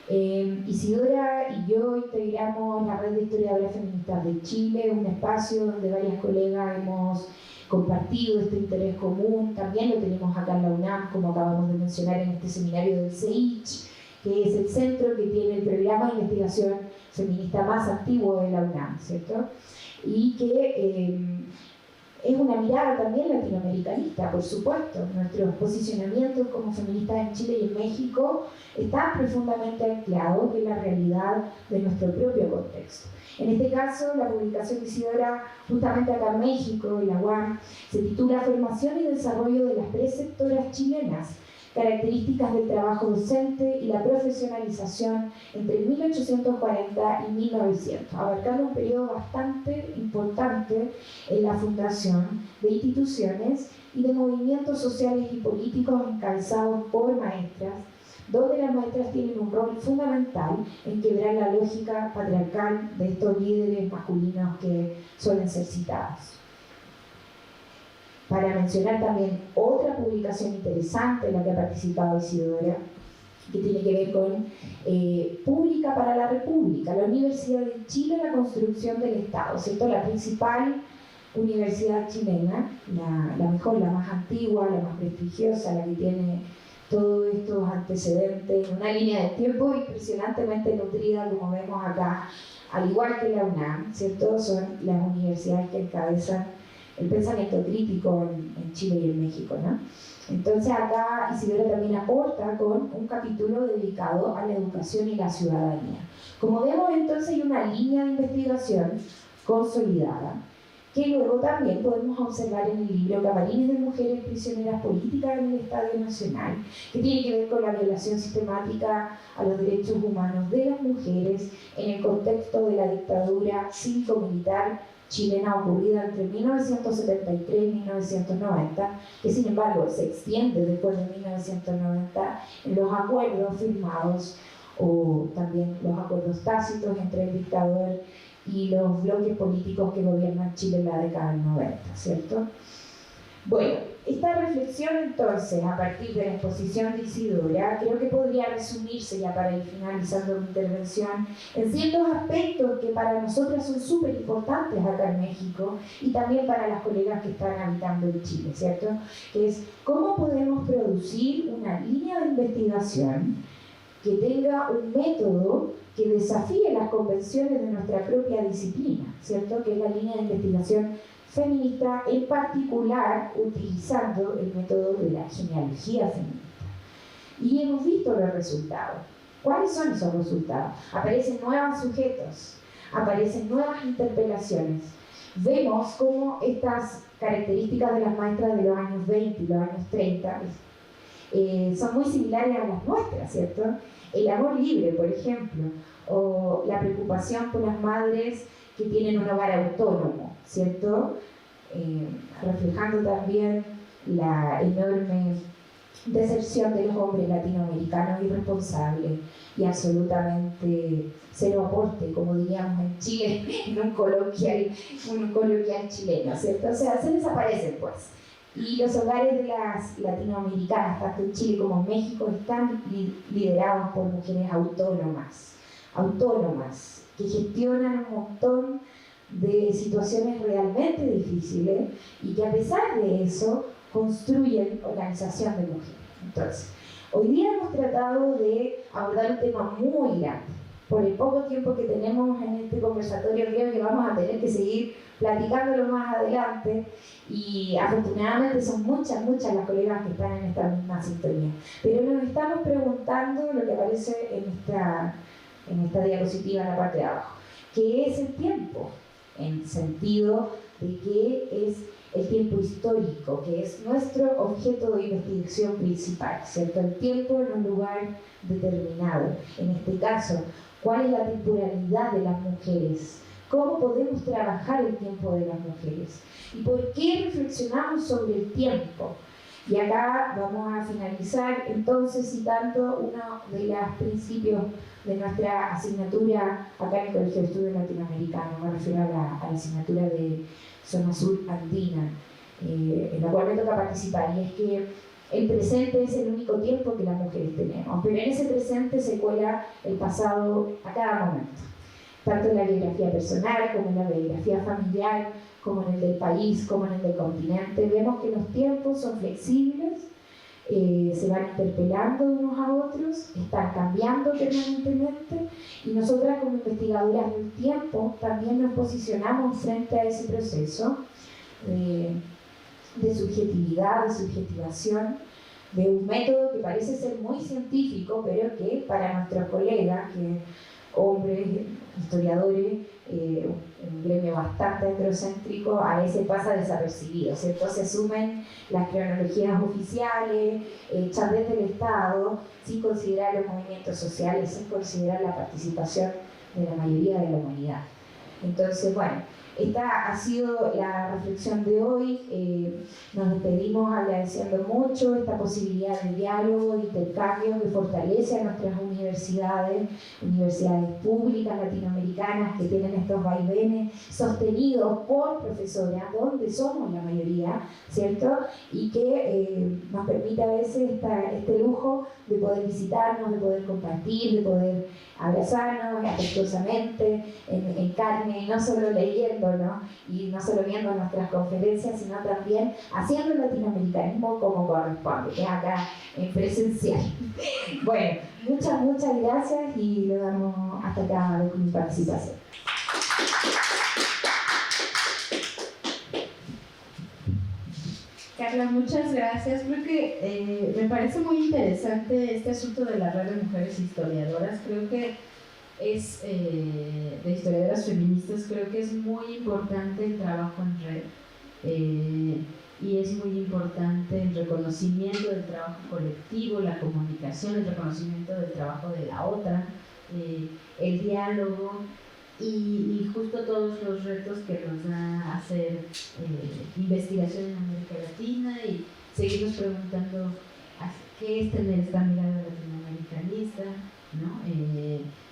Isidora y yo integramos la Red de Historiadoras Feministas de Chile, un espacio donde varias colegas hemos compartido este interés común. También lo tenemos acá en la UNAM, como acabamos de mencionar en este seminario del CEICH, que es el centro que tiene el programa de investigación feminista más antiguo de la UNAM, ¿cierto?, y que es una mirada también latinoamericanista, por supuesto. Nuestros posicionamientos como feministas en Chile y en México están profundamente anclados en la realidad de nuestro propio contexto. En este caso, la publicación de Isidora, justamente acá en México, en la UAM, se titula Formación y desarrollo de las preceptoras chilenas, características del trabajo docente y la profesionalización entre 1840 y 1900, abarcando un periodo bastante importante en la fundación de instituciones y de movimientos sociales y políticos encabezados por maestras, donde las maestras tienen un rol fundamental en quebrar la lógica patriarcal de estos líderes masculinos que suelen ser citados. Para mencionar también otra publicación interesante en la que ha participado Isidora, que tiene que ver con Pública para la República, la Universidad de Chile, la construcción del Estado, ¿cierto? La principal universidad chilena, la mejor, la más antigua, la más prestigiosa, la que tiene todos estos antecedentes, una línea de tiempo impresionantemente nutrida, como vemos acá, al igual que la UNAM, ¿cierto? Son las universidades que encabezan el pensamiento crítico en Chile y en México, ¿no? Entonces acá Isidora también aporta con un capítulo dedicado a la educación y la ciudadanía. Como vemos, entonces hay una línea de investigación consolidada, que luego también podemos observar en el libro Camarines de Mujeres Prisioneras Políticas en el Estadio Nacional, que tiene que ver con la violación sistemática a los derechos humanos de las mujeres en el contexto de la dictadura cívico-militar chilena ocurrida entre 1973 y 1990, que sin embargo se extiende después de 1990 en los acuerdos firmados o también los acuerdos tácitos entre el dictador y los bloques políticos que gobiernan Chile en la década del 90, ¿cierto? Bueno, esta reflexión entonces, a partir de la exposición de Isidora, creo que podría resumirse, ya para ir finalizando mi intervención, en ciertos aspectos que para nosotras son súper importantes acá en México y también para las colegas que están habitando en Chile, ¿cierto? Que es cómo podemos producir una línea de investigación que tenga un método que desafíe las convenciones de nuestra propia disciplina, ¿cierto? Que es la línea de investigación feminista, en particular utilizando el método de la genealogía feminista. Y hemos visto los resultados. ¿Cuáles son esos resultados? Aparecen nuevos sujetos, aparecen nuevas interpelaciones. Vemos cómo estas características de las maestras de los años 20 y los años 30 son muy similares a las nuestras, ¿cierto? El amor libre, por ejemplo, o la preocupación por las madres que tienen un hogar autónomo, ¿cierto? Reflejando también la enorme deserción de los hombres latinoamericanos irresponsables y absolutamente cero aporte, como diríamos en Chile, en un coloquial chileno, ¿cierto? O sea, se desaparecen, pues. Y los hogares de las latinoamericanas, tanto en Chile como en México, están liderados por mujeres autónomas, que gestionan un montón de situaciones realmente difíciles y que a pesar de eso construyen organización de mujeres. Entonces, hoy día hemos tratado de abordar un tema muy grande. Por el poco tiempo que tenemos en este conversatorio, creo que vamos a tener que seguir platicándolo más adelante y afortunadamente son muchas las colegas que están en esta misma sintonía. Pero nos estamos preguntando lo que aparece en esta diapositiva en la parte de abajo, ¿qué es el tiempo? En sentido de que es el tiempo histórico, que es nuestro objeto de investigación principal, ¿cierto? El tiempo en un lugar determinado. En este caso, ¿cuál es la temporalidad de las mujeres? ¿Cómo podemos trabajar el tiempo de las mujeres? ¿Y por qué reflexionamos sobre el tiempo? Y acá vamos a finalizar entonces citando uno de los principios de nuestra asignatura acá en el Colegio de Estudios Latinoamericanos, me refiero a la asignatura de Zona Sur Andina, en la cual me toca participar, y es que el presente es el único tiempo que las mujeres tenemos, pero en ese presente se cuela el pasado a cada momento, tanto en la biografía personal como en la biografía familiar, como en el del país, como en el del continente. Vemos que los tiempos son flexibles, se van interpelando unos a otros, están cambiando permanentemente, y nosotras como investigadoras del tiempo también nos posicionamos frente a ese proceso de subjetividad, de subjetivación, de un método que parece ser muy científico, pero que para nuestros colegas, que hombres, historiadores, un gremio bastante heterocéntrico, a veces pasa desapercibido, ¿cierto? Se asumen las cronologías oficiales, hechas desde el Estado, sin considerar los movimientos sociales, sin considerar la participación de la mayoría de la humanidad. Entonces, bueno, esta ha sido la reflexión de hoy. Nos despedimos agradeciendo mucho esta posibilidad de diálogo, de intercambio que fortalece a nuestras universidades públicas latinoamericanas que tienen estos vaivenes sostenidos por profesoras, donde somos la mayoría, ¿cierto? Y que nos permite a veces este lujo de poder visitarnos, de poder compartir, de poder abrazarnos afectuosamente, en carne, no solo leyendo, ¿no? Y no solo viendo nuestras conferencias, sino también haciendo el latinoamericanismo como corresponde, que es acá en presencial. Bueno, muchas gracias y le damos hasta acá de mi participación. Carla, muchas gracias. Creo que me parece muy interesante este asunto de la red de mujeres historiadoras. Creo que es de historiadoras feministas, creo que es muy importante el trabajo en red y es muy importante el reconocimiento del trabajo colectivo, la comunicación, el reconocimiento del trabajo de la otra, el diálogo y justo todos los retos que nos da hacer investigación en América Latina y seguirnos preguntando qué es tener esta mirada latinoamericanista, ¿no?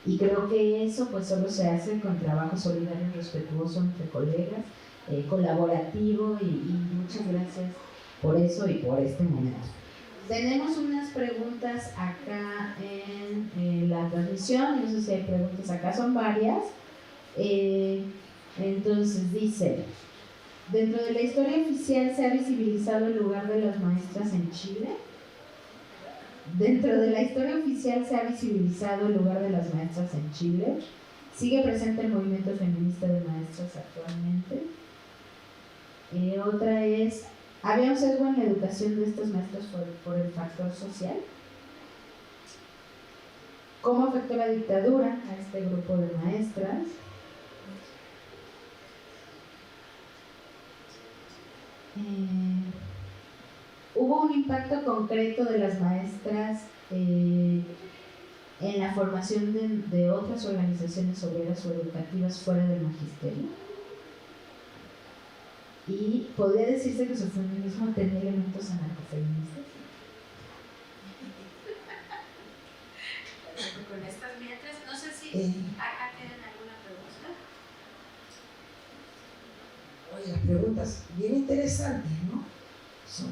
Y creo que eso pues solo se hace con trabajo solidario y respetuoso entre colegas, colaborativo y muchas gracias por eso y por este momento. Tenemos unas preguntas acá en la transmisión, no sé si hay preguntas acá, son varias. Entonces dice, dentro de la historia oficial se ha visibilizado el lugar de las maestras en Chile. Dentro de la historia oficial se ha visibilizado el lugar de las maestras en Chile. ¿Sigue presente el movimiento feminista de maestras actualmente? Otra es, ¿había un sesgo en la educación de estas maestras por el factor social? ¿Cómo afectó la dictadura a este grupo de maestras? ¿Hubo un impacto concreto de las maestras en la formación de otras organizaciones obreras o educativas fuera del magisterio? ¿Y podría decirse que su feminismo tenía elementos anarcofeministas? Con estas mientras, no sé si acá tienen alguna pregunta. Oye, las preguntas bien interesantes, ¿no? Son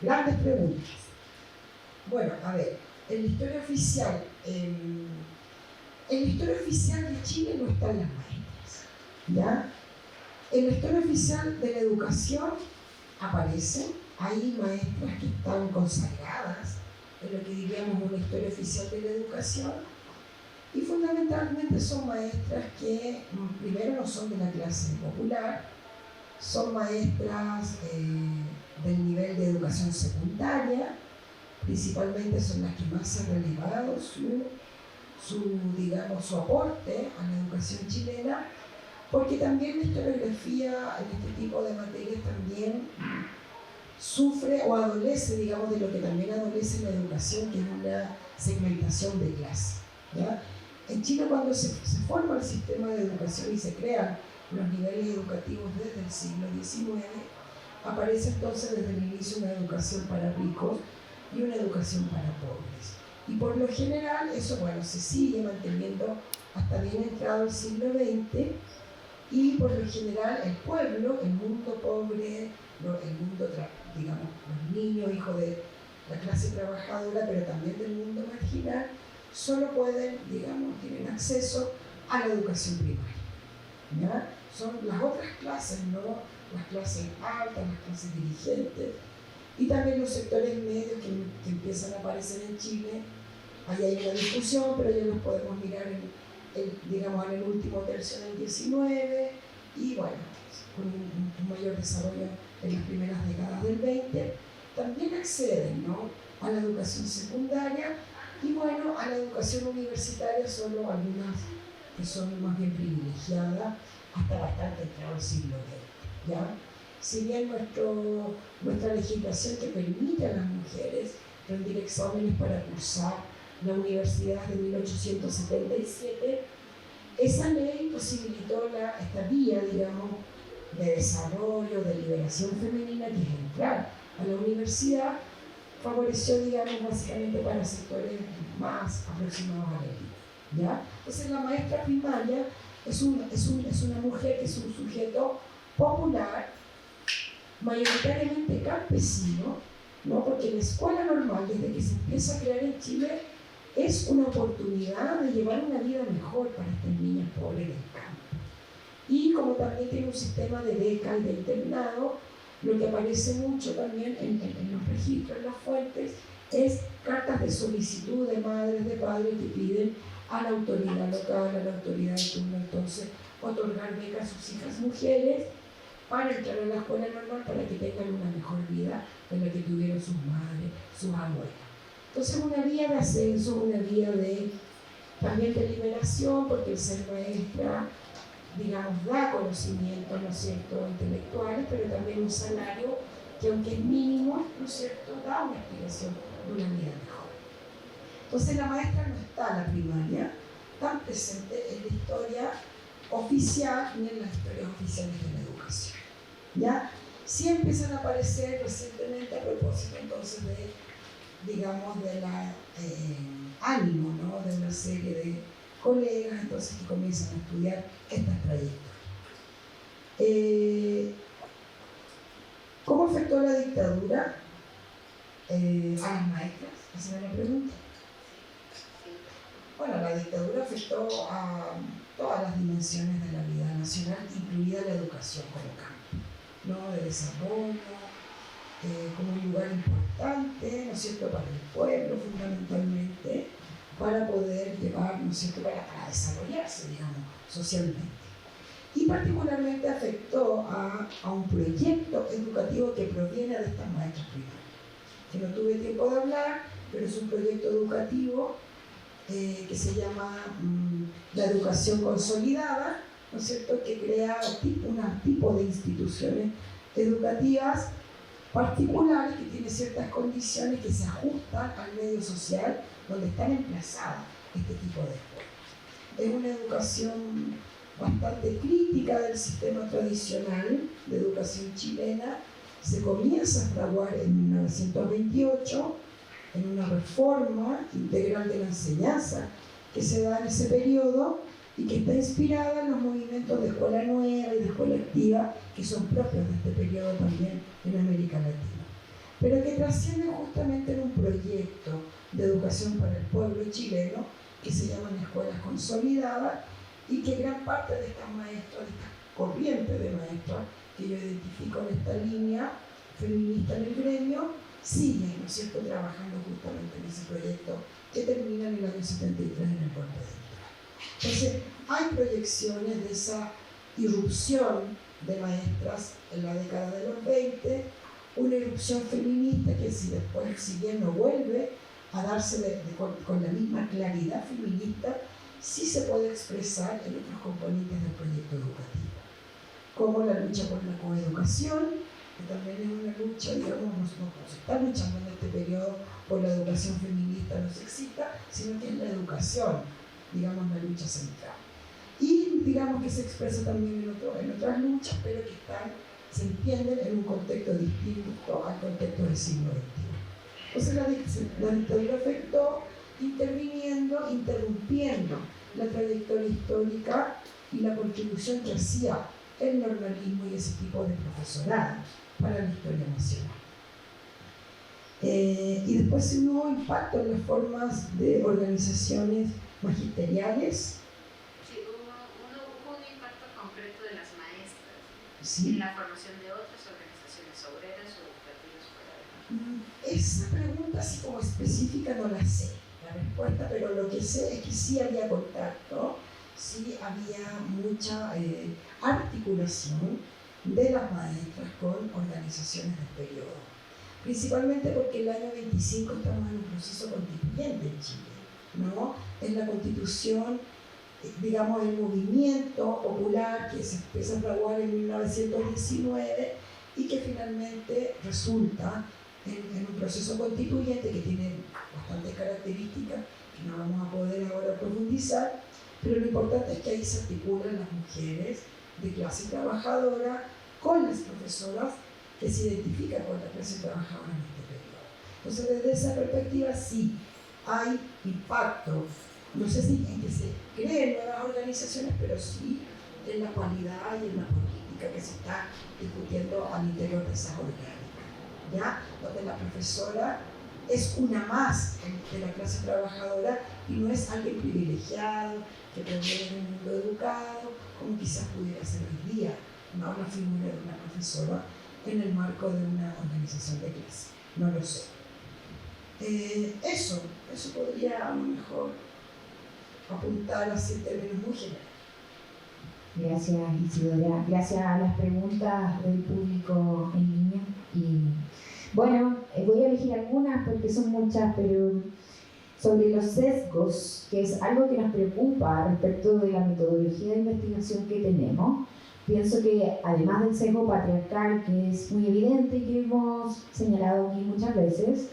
grandes preguntas. Bueno, a ver, en la historia oficial, en la historia oficial de Chile no están las maestras, ¿ya? En la historia oficial de la educación aparecen, hay maestras que están consagradas en lo que diríamos una historia oficial de la educación y fundamentalmente son maestras que primero no son de la clase popular, son maestras del nivel de educación secundaria, principalmente son las que más han relevado su aporte a la educación chilena, porque también la historiografía en este tipo de materias también sufre o adolece, digamos, de lo que también adolece la educación, que es una segmentación de clase, ¿ya? En Chile, cuando se forma el sistema de educación y se crean los niveles educativos desde el siglo XIX, aparece entonces desde el inicio una educación para ricos y una educación para pobres. Y por lo general eso, bueno, se sigue manteniendo hasta bien entrado el siglo XX y por lo general el pueblo, el mundo pobre, el mundo, digamos, los niños, hijos de la clase trabajadora, pero también del mundo marginal, solo pueden, digamos, tienen acceso a la educación primaria, ¿ya? Son las otras clases, ¿no? Las clases altas, las clases dirigentes y también los sectores medios que empiezan a aparecer en Chile. Ahí hay una discusión, pero ya los podemos mirar digamos, en el último tercio del XIX, y bueno, con un mayor desarrollo en las primeras décadas del 20, también acceden, ¿no?, a la educación secundaria y bueno, a la educación universitaria solo algunas que son más bien privilegiadas hasta bastante entrado el siglo XX, ¿ya? Si bien nuestra legislación que permite a las mujeres rendir exámenes para cursar la universidad de 1877, esa ley posibilitó esta vía, digamos, de desarrollo, de liberación femenina, que es entrar a la universidad, favoreció, digamos, básicamente para sectores más aproximados a la élite, ¿ya? Entonces la maestra primaria es una mujer que es un sujeto popular, mayoritariamente campesino, ¿no? Porque la escuela normal, desde que se empieza a crear en Chile, es una oportunidad de llevar una vida mejor para estas niñas pobres del campo. Y como también tiene un sistema de beca y de internado, lo que aparece mucho también en los registros, en las fuentes, es cartas de solicitud de madres, de padres que piden a la autoridad local, a la autoridad de turno, entonces, otorgar becas a sus hijas mujeres para entrar a la escuela normal para que tengan una mejor vida de la que tuvieron sus madres, sus abuelas. Entonces, una vía de ascenso, una vía también de liberación, porque el ser maestra, digamos, da conocimientos, ¿no es cierto?, intelectuales, pero también un salario que, aunque es mínimo, ¿no es cierto?, da una aspiración de una vida mejor. Entonces, la maestra no está en la primaria tan presente en la historia oficial ni en las historias oficiales de la educación, ¿ya? Sí empiezan a aparecer recientemente, a propósito entonces digamos, de la ánimo, ¿no?, de una serie de colegas entonces que comienzan a estudiar estas trayectorias. ¿Cómo afectó la dictadura a las maestras? ¿Esa era la pregunta? Bueno, la dictadura afectó a todas las dimensiones de la vida nacional, incluida la educación como campo, ¿no?, de desarrollo, como un lugar importante, ¿no es cierto?, para el pueblo fundamentalmente, para poder llevar, ¿no es cierto?, para desarrollarse, digamos, socialmente. Y particularmente afectó a un proyecto educativo que proviene de estas maestras primarias, que no tuve tiempo de hablar, pero es un proyecto educativo que se llama la educación consolidada, ¿no es cierto?, que crea un tipo de instituciones educativas particulares que tienen ciertas condiciones que se ajustan al medio social donde están emplazadas este tipo de escuelas. Es una educación bastante crítica del sistema tradicional de educación chilena. Se comienza a fraguar en 1928 en una reforma integral de la enseñanza que se da en ese periodo y que está inspirada en los movimientos de escuela nueva y de escuela activa que son propios de este periodo también en América Latina, pero que trasciende justamente en un proyecto de educación para el pueblo chileno que se llaman escuelas consolidadas y que gran parte de estas maestras, de estas corrientes de maestras que yo identifico en esta línea feminista en el gremio, siguen, ¿no es cierto?, trabajando justamente en ese proyecto que termina en el año 73 en el golpe de Estado. Entonces, hay proyecciones de esa irrupción de maestras en la década de los 20, una irrupción feminista que si bien no vuelve a darse con la misma claridad feminista, sí se puede expresar en otros componentes del proyecto educativo, como la lucha por la coeducación, que también es una lucha, digamos, no se está luchando en este periodo por la educación feminista no sexista, sino que es la educación, digamos, la lucha central. Y digamos que se expresa también en otras luchas, pero que se entienden en un contexto distinto al contexto del siglo XXI. Entonces la dictadura afectó interrumpiendo la trayectoria histórica y la contribución que hacía el normalismo y ese tipo de profesorado para la historia nacional. Y después hubo impacto en las formas de organizaciones magisteriales. Sí, hubo un impacto concreto de las maestras, ¿sí?, en la formación de otras organizaciones obreras o educativas fuera de Esa pregunta así como específica no la sé, la respuesta, pero lo que sé es que sí había contacto sí había mucha articulación de las maestras con organizaciones del periodo. Principalmente porque el año 25 estamos en un proceso constituyente en Chile, ¿no? Es la constitución, digamos, el movimiento popular que se empieza a fraguar en 1919 y que finalmente resulta en un proceso constituyente que tiene bastantes características que no vamos a poder ahora profundizar, pero lo importante es que ahí se articulan las mujeres de clase trabajadora con las profesoras que se identifican con la clase trabajadora en este periodo. Entonces, desde esa perspectiva sí hay impacto, no sé si en que se creen nuevas organizaciones, pero sí en la cualidad y en la política que se está discutiendo al interior de esas orgánicas, ¿ya? Donde la profesora es una más de la clase trabajadora y no es alguien privilegiado que proviene de un mundo educado, como quizás pudiera ser hoy día, no la figura de una profesora en el marco de una organización de clase, no lo sé. Eso podría a lo mejor apuntar así en términos muy generales. Gracias, Isidora. Gracias a las preguntas del público en línea. Y bueno, voy a elegir algunas porque son muchas, pero sobre los sesgos, que es algo que nos preocupa respecto de la metodología de investigación que tenemos. Pienso que además del sesgo patriarcal, que es muy evidente y que hemos señalado aquí muchas veces,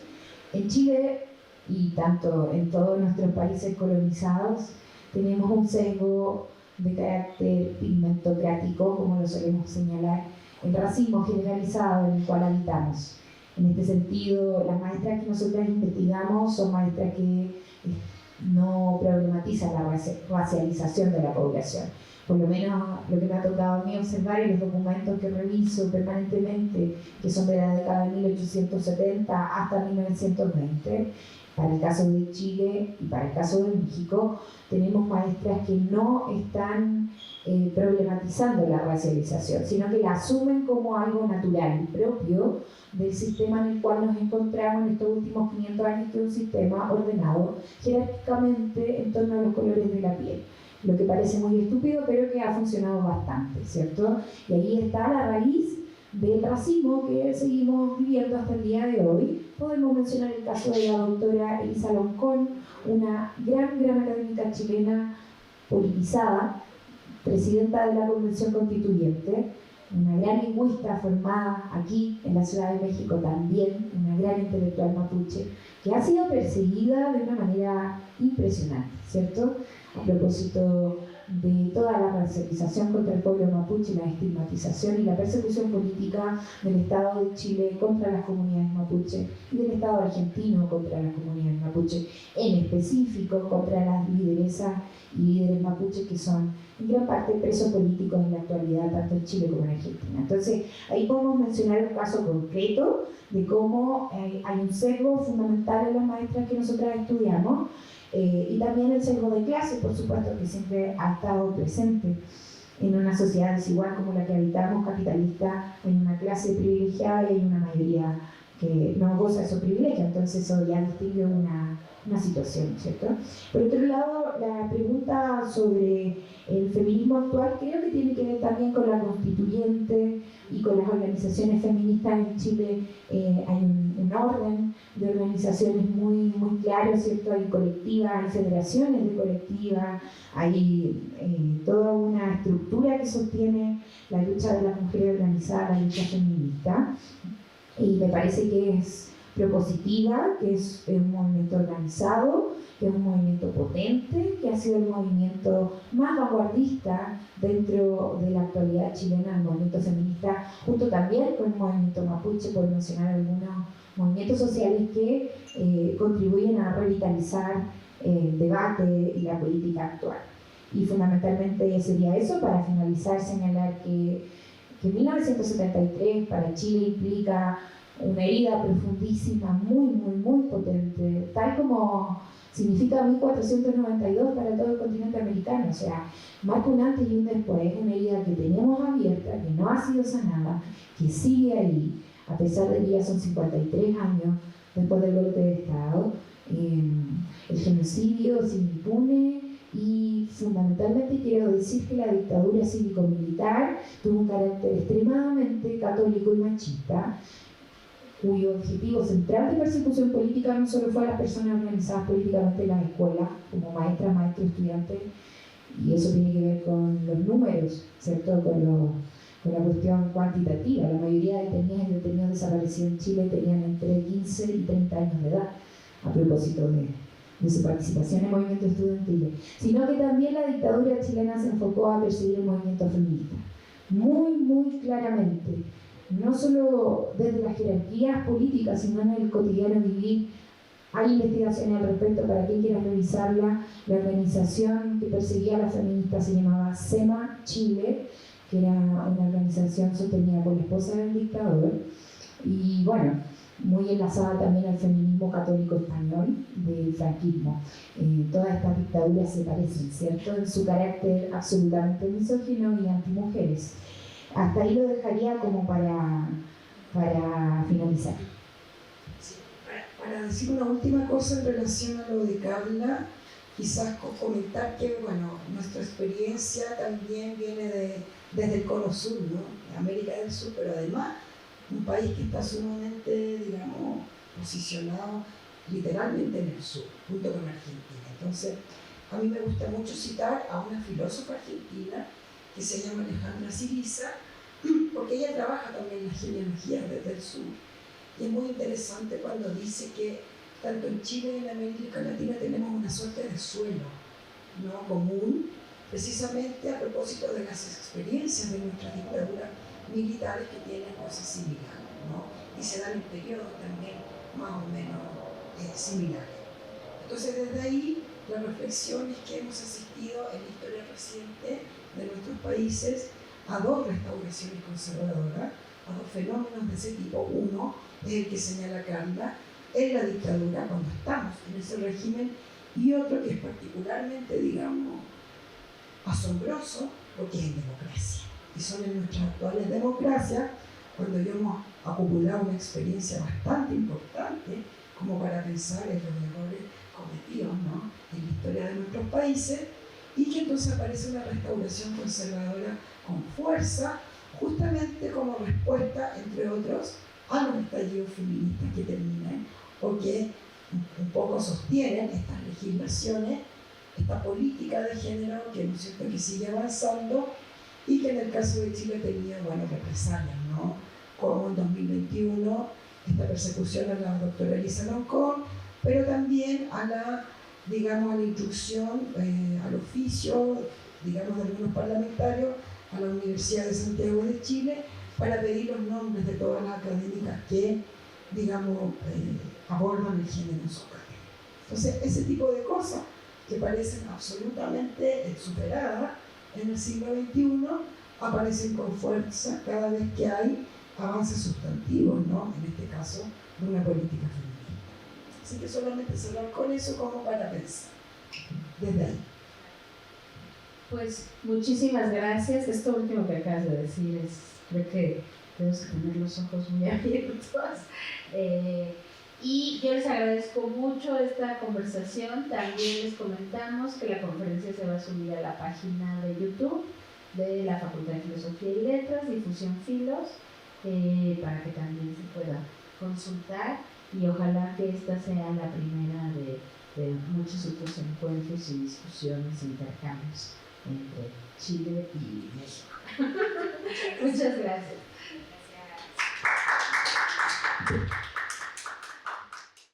en Chile y tanto en todos nuestros países colonizados tenemos un sesgo de carácter pigmentocrático, como lo solemos señalar, el racismo generalizado en el cual habitamos. En este sentido, las maestras que nosotras investigamos son maestras que no problematizan la racialización de la población. Por lo menos lo que me ha tocado a mí observar en los documentos que reviso permanentemente, que son de la década de 1870 hasta 1920, para el caso de Chile y para el caso de México, tenemos maestras que no están problematizando la racialización, sino que la asumen como algo natural y propio del sistema en el cual nos encontramos en estos últimos 500 años, que es un sistema ordenado jerárquicamente en torno a los colores de la piel. Lo que parece muy estúpido, pero que ha funcionado bastante, ¿cierto? Y ahí está la raíz del racismo que seguimos viviendo hasta el día de hoy. Podemos mencionar el caso de la doctora Elisa Loncón, una gran académica chilena politizada, presidenta de la Convención Constituyente, una gran lingüista formada aquí en la Ciudad de México también, una gran intelectual mapuche, que ha sido perseguida de una manera impresionante, ¿cierto? A propósito de toda la racialización contra el pueblo mapuche, la estigmatización y la persecución política del Estado de Chile contra las comunidades mapuche y del Estado argentino contra las comunidades mapuche, en específico contra las lideresas y líderes mapuches que son en gran parte presos políticos en la actualidad, tanto en Chile como en Argentina. Entonces, ahí podemos mencionar un caso concreto de cómo hay un sesgo fundamental en las maestras que nosotras estudiamos, y también el sesgo de clase, por supuesto, que siempre ha estado presente en una sociedad desigual como la que habitamos, capitalista. Hay una clase privilegiada y hay una mayoría que no goza de esos privilegios, entonces eso ya distingue una situación, ¿cierto? Por otro lado, la pregunta sobre el feminismo actual creo que tiene que ver también con la constituyente y con las organizaciones feministas en Chile. Hay un orden de organizaciones muy claro, ¿cierto? Hay colectivas, hay federaciones de colectivas, hay toda una estructura que sostiene la lucha de las mujeres organizadas, la lucha feminista, y me parece que es propositiva, que es un movimiento organizado, que es un movimiento potente, que ha sido el movimiento más vanguardista dentro de la actualidad chilena, el movimiento feminista, junto también con el movimiento mapuche, por mencionar algunos movimientos sociales que contribuyen a revitalizar el debate y la política actual. Y fundamentalmente sería eso. Para finalizar, señalar que 1973 para Chile implica una herida profundísima, muy potente, tal como significa 1492 para todo el continente americano. O sea, marca un antes y un después, una herida que tenemos abierta, que no ha sido sanada, que sigue ahí, a pesar de que ya son 53 años después del golpe de Estado. El genocidio sigue impune y fundamentalmente quiero decir que la dictadura cívico-militar tuvo un carácter extremadamente católico y machista, cuyo objetivo central de persecución política no solo fue a las personas organizadas políticamente en las escuelas, como maestras, maestros, estudiantes, y eso tiene que ver con los números, ¿cierto? Con la cuestión cuantitativa. La mayoría de detenidas y detenidos desaparecidos en Chile tenían entre 15 y 30 años de edad, a propósito de su participación en movimientos estudiantiles, sino que también la dictadura chilena se enfocó a perseguir el movimiento feminista, muy, muy claramente, no solo desde las jerarquías políticas, sino en el cotidiano vivir. Hay investigaciones al respecto para quien quiera revisarla. La organización que perseguía a las feministas se llamaba SEMA Chile, que era una organización sostenida por la esposa del dictador, y bueno, muy enlazada también al feminismo católico español del franquismo. Todas estas dictaduras se parecen, ¿cierto?, en su carácter absolutamente misógino y antimujeres. Hasta ahí lo dejaría como para finalizar. Sí, para decir una última cosa en relación a lo de Carla, quizás comentar que, bueno, nuestra experiencia también viene desde el Cono Sur, ¿no?, de América del Sur, pero además un país que está sumamente, digamos, posicionado literalmente en el sur, junto con Argentina. Entonces, a mí me gusta mucho citar a una filósofa argentina que se llama Alejandra Siriza, porque ella trabaja también la genealogía desde el sur. Y es muy interesante cuando dice que tanto en Chile y en América Latina tenemos una suerte de suelo, ¿no?, común, precisamente a propósito de las experiencias de nuestras dictaduras militares que tienen cosas similares, ¿no?, y se dan en periodos también más o menos similares. Entonces, desde ahí, la reflexión es que hemos asistido en la historia reciente de nuestros países a dos restauraciones conservadoras, a dos fenómenos de ese tipo. Uno es el que señala Carla, en la dictadura, cuando estamos en ese régimen, y otro que es particularmente, digamos, asombroso, porque es en democracia. Y son en nuestras actuales democracias cuando ya hemos acumulado una experiencia bastante importante como para pensar en los errores cometidos, ¿no?, en la historia de nuestros países, y que entonces aparece una restauración conservadora con fuerza, justamente como respuesta, entre otros, a los estallidos feministas que terminan o que un poco sostienen estas legislaciones, esta política de género que, ¿no es cierto?, que sigue avanzando y que en el caso de Chile tenía, bueno, represalias, ¿no?, como en 2021 esta persecución a la doctora Elisa Loncón, pero también a la, digamos, a la instrucción, al oficio, digamos, de algunos parlamentarios a la Universidad de Santiago de Chile para pedir los nombres de todas las académicas que, digamos, abordan el género en su carrera. Entonces, ese tipo de cosas que parecen absolutamente superadas en el siglo XXI aparecen con fuerza cada vez que hay avances sustantivos, ¿no?, en este caso, de una política feminista. Así que solamente cerrar con eso como para pensar desde ahí. Pues muchísimas gracias. Esto último que acabas de decir creo que tenemos que tener los ojos muy abiertos. Y yo les agradezco mucho esta conversación. También les comentamos que la conferencia se va a subir a la página de YouTube de la Facultad de Filosofía y Letras, Difusión Filos, para que también se pueda consultar, y ojalá que esta sea la primera de muchos otros encuentros y discusiones e intercambios entre Chile y México. Muchas gracias. Gracias.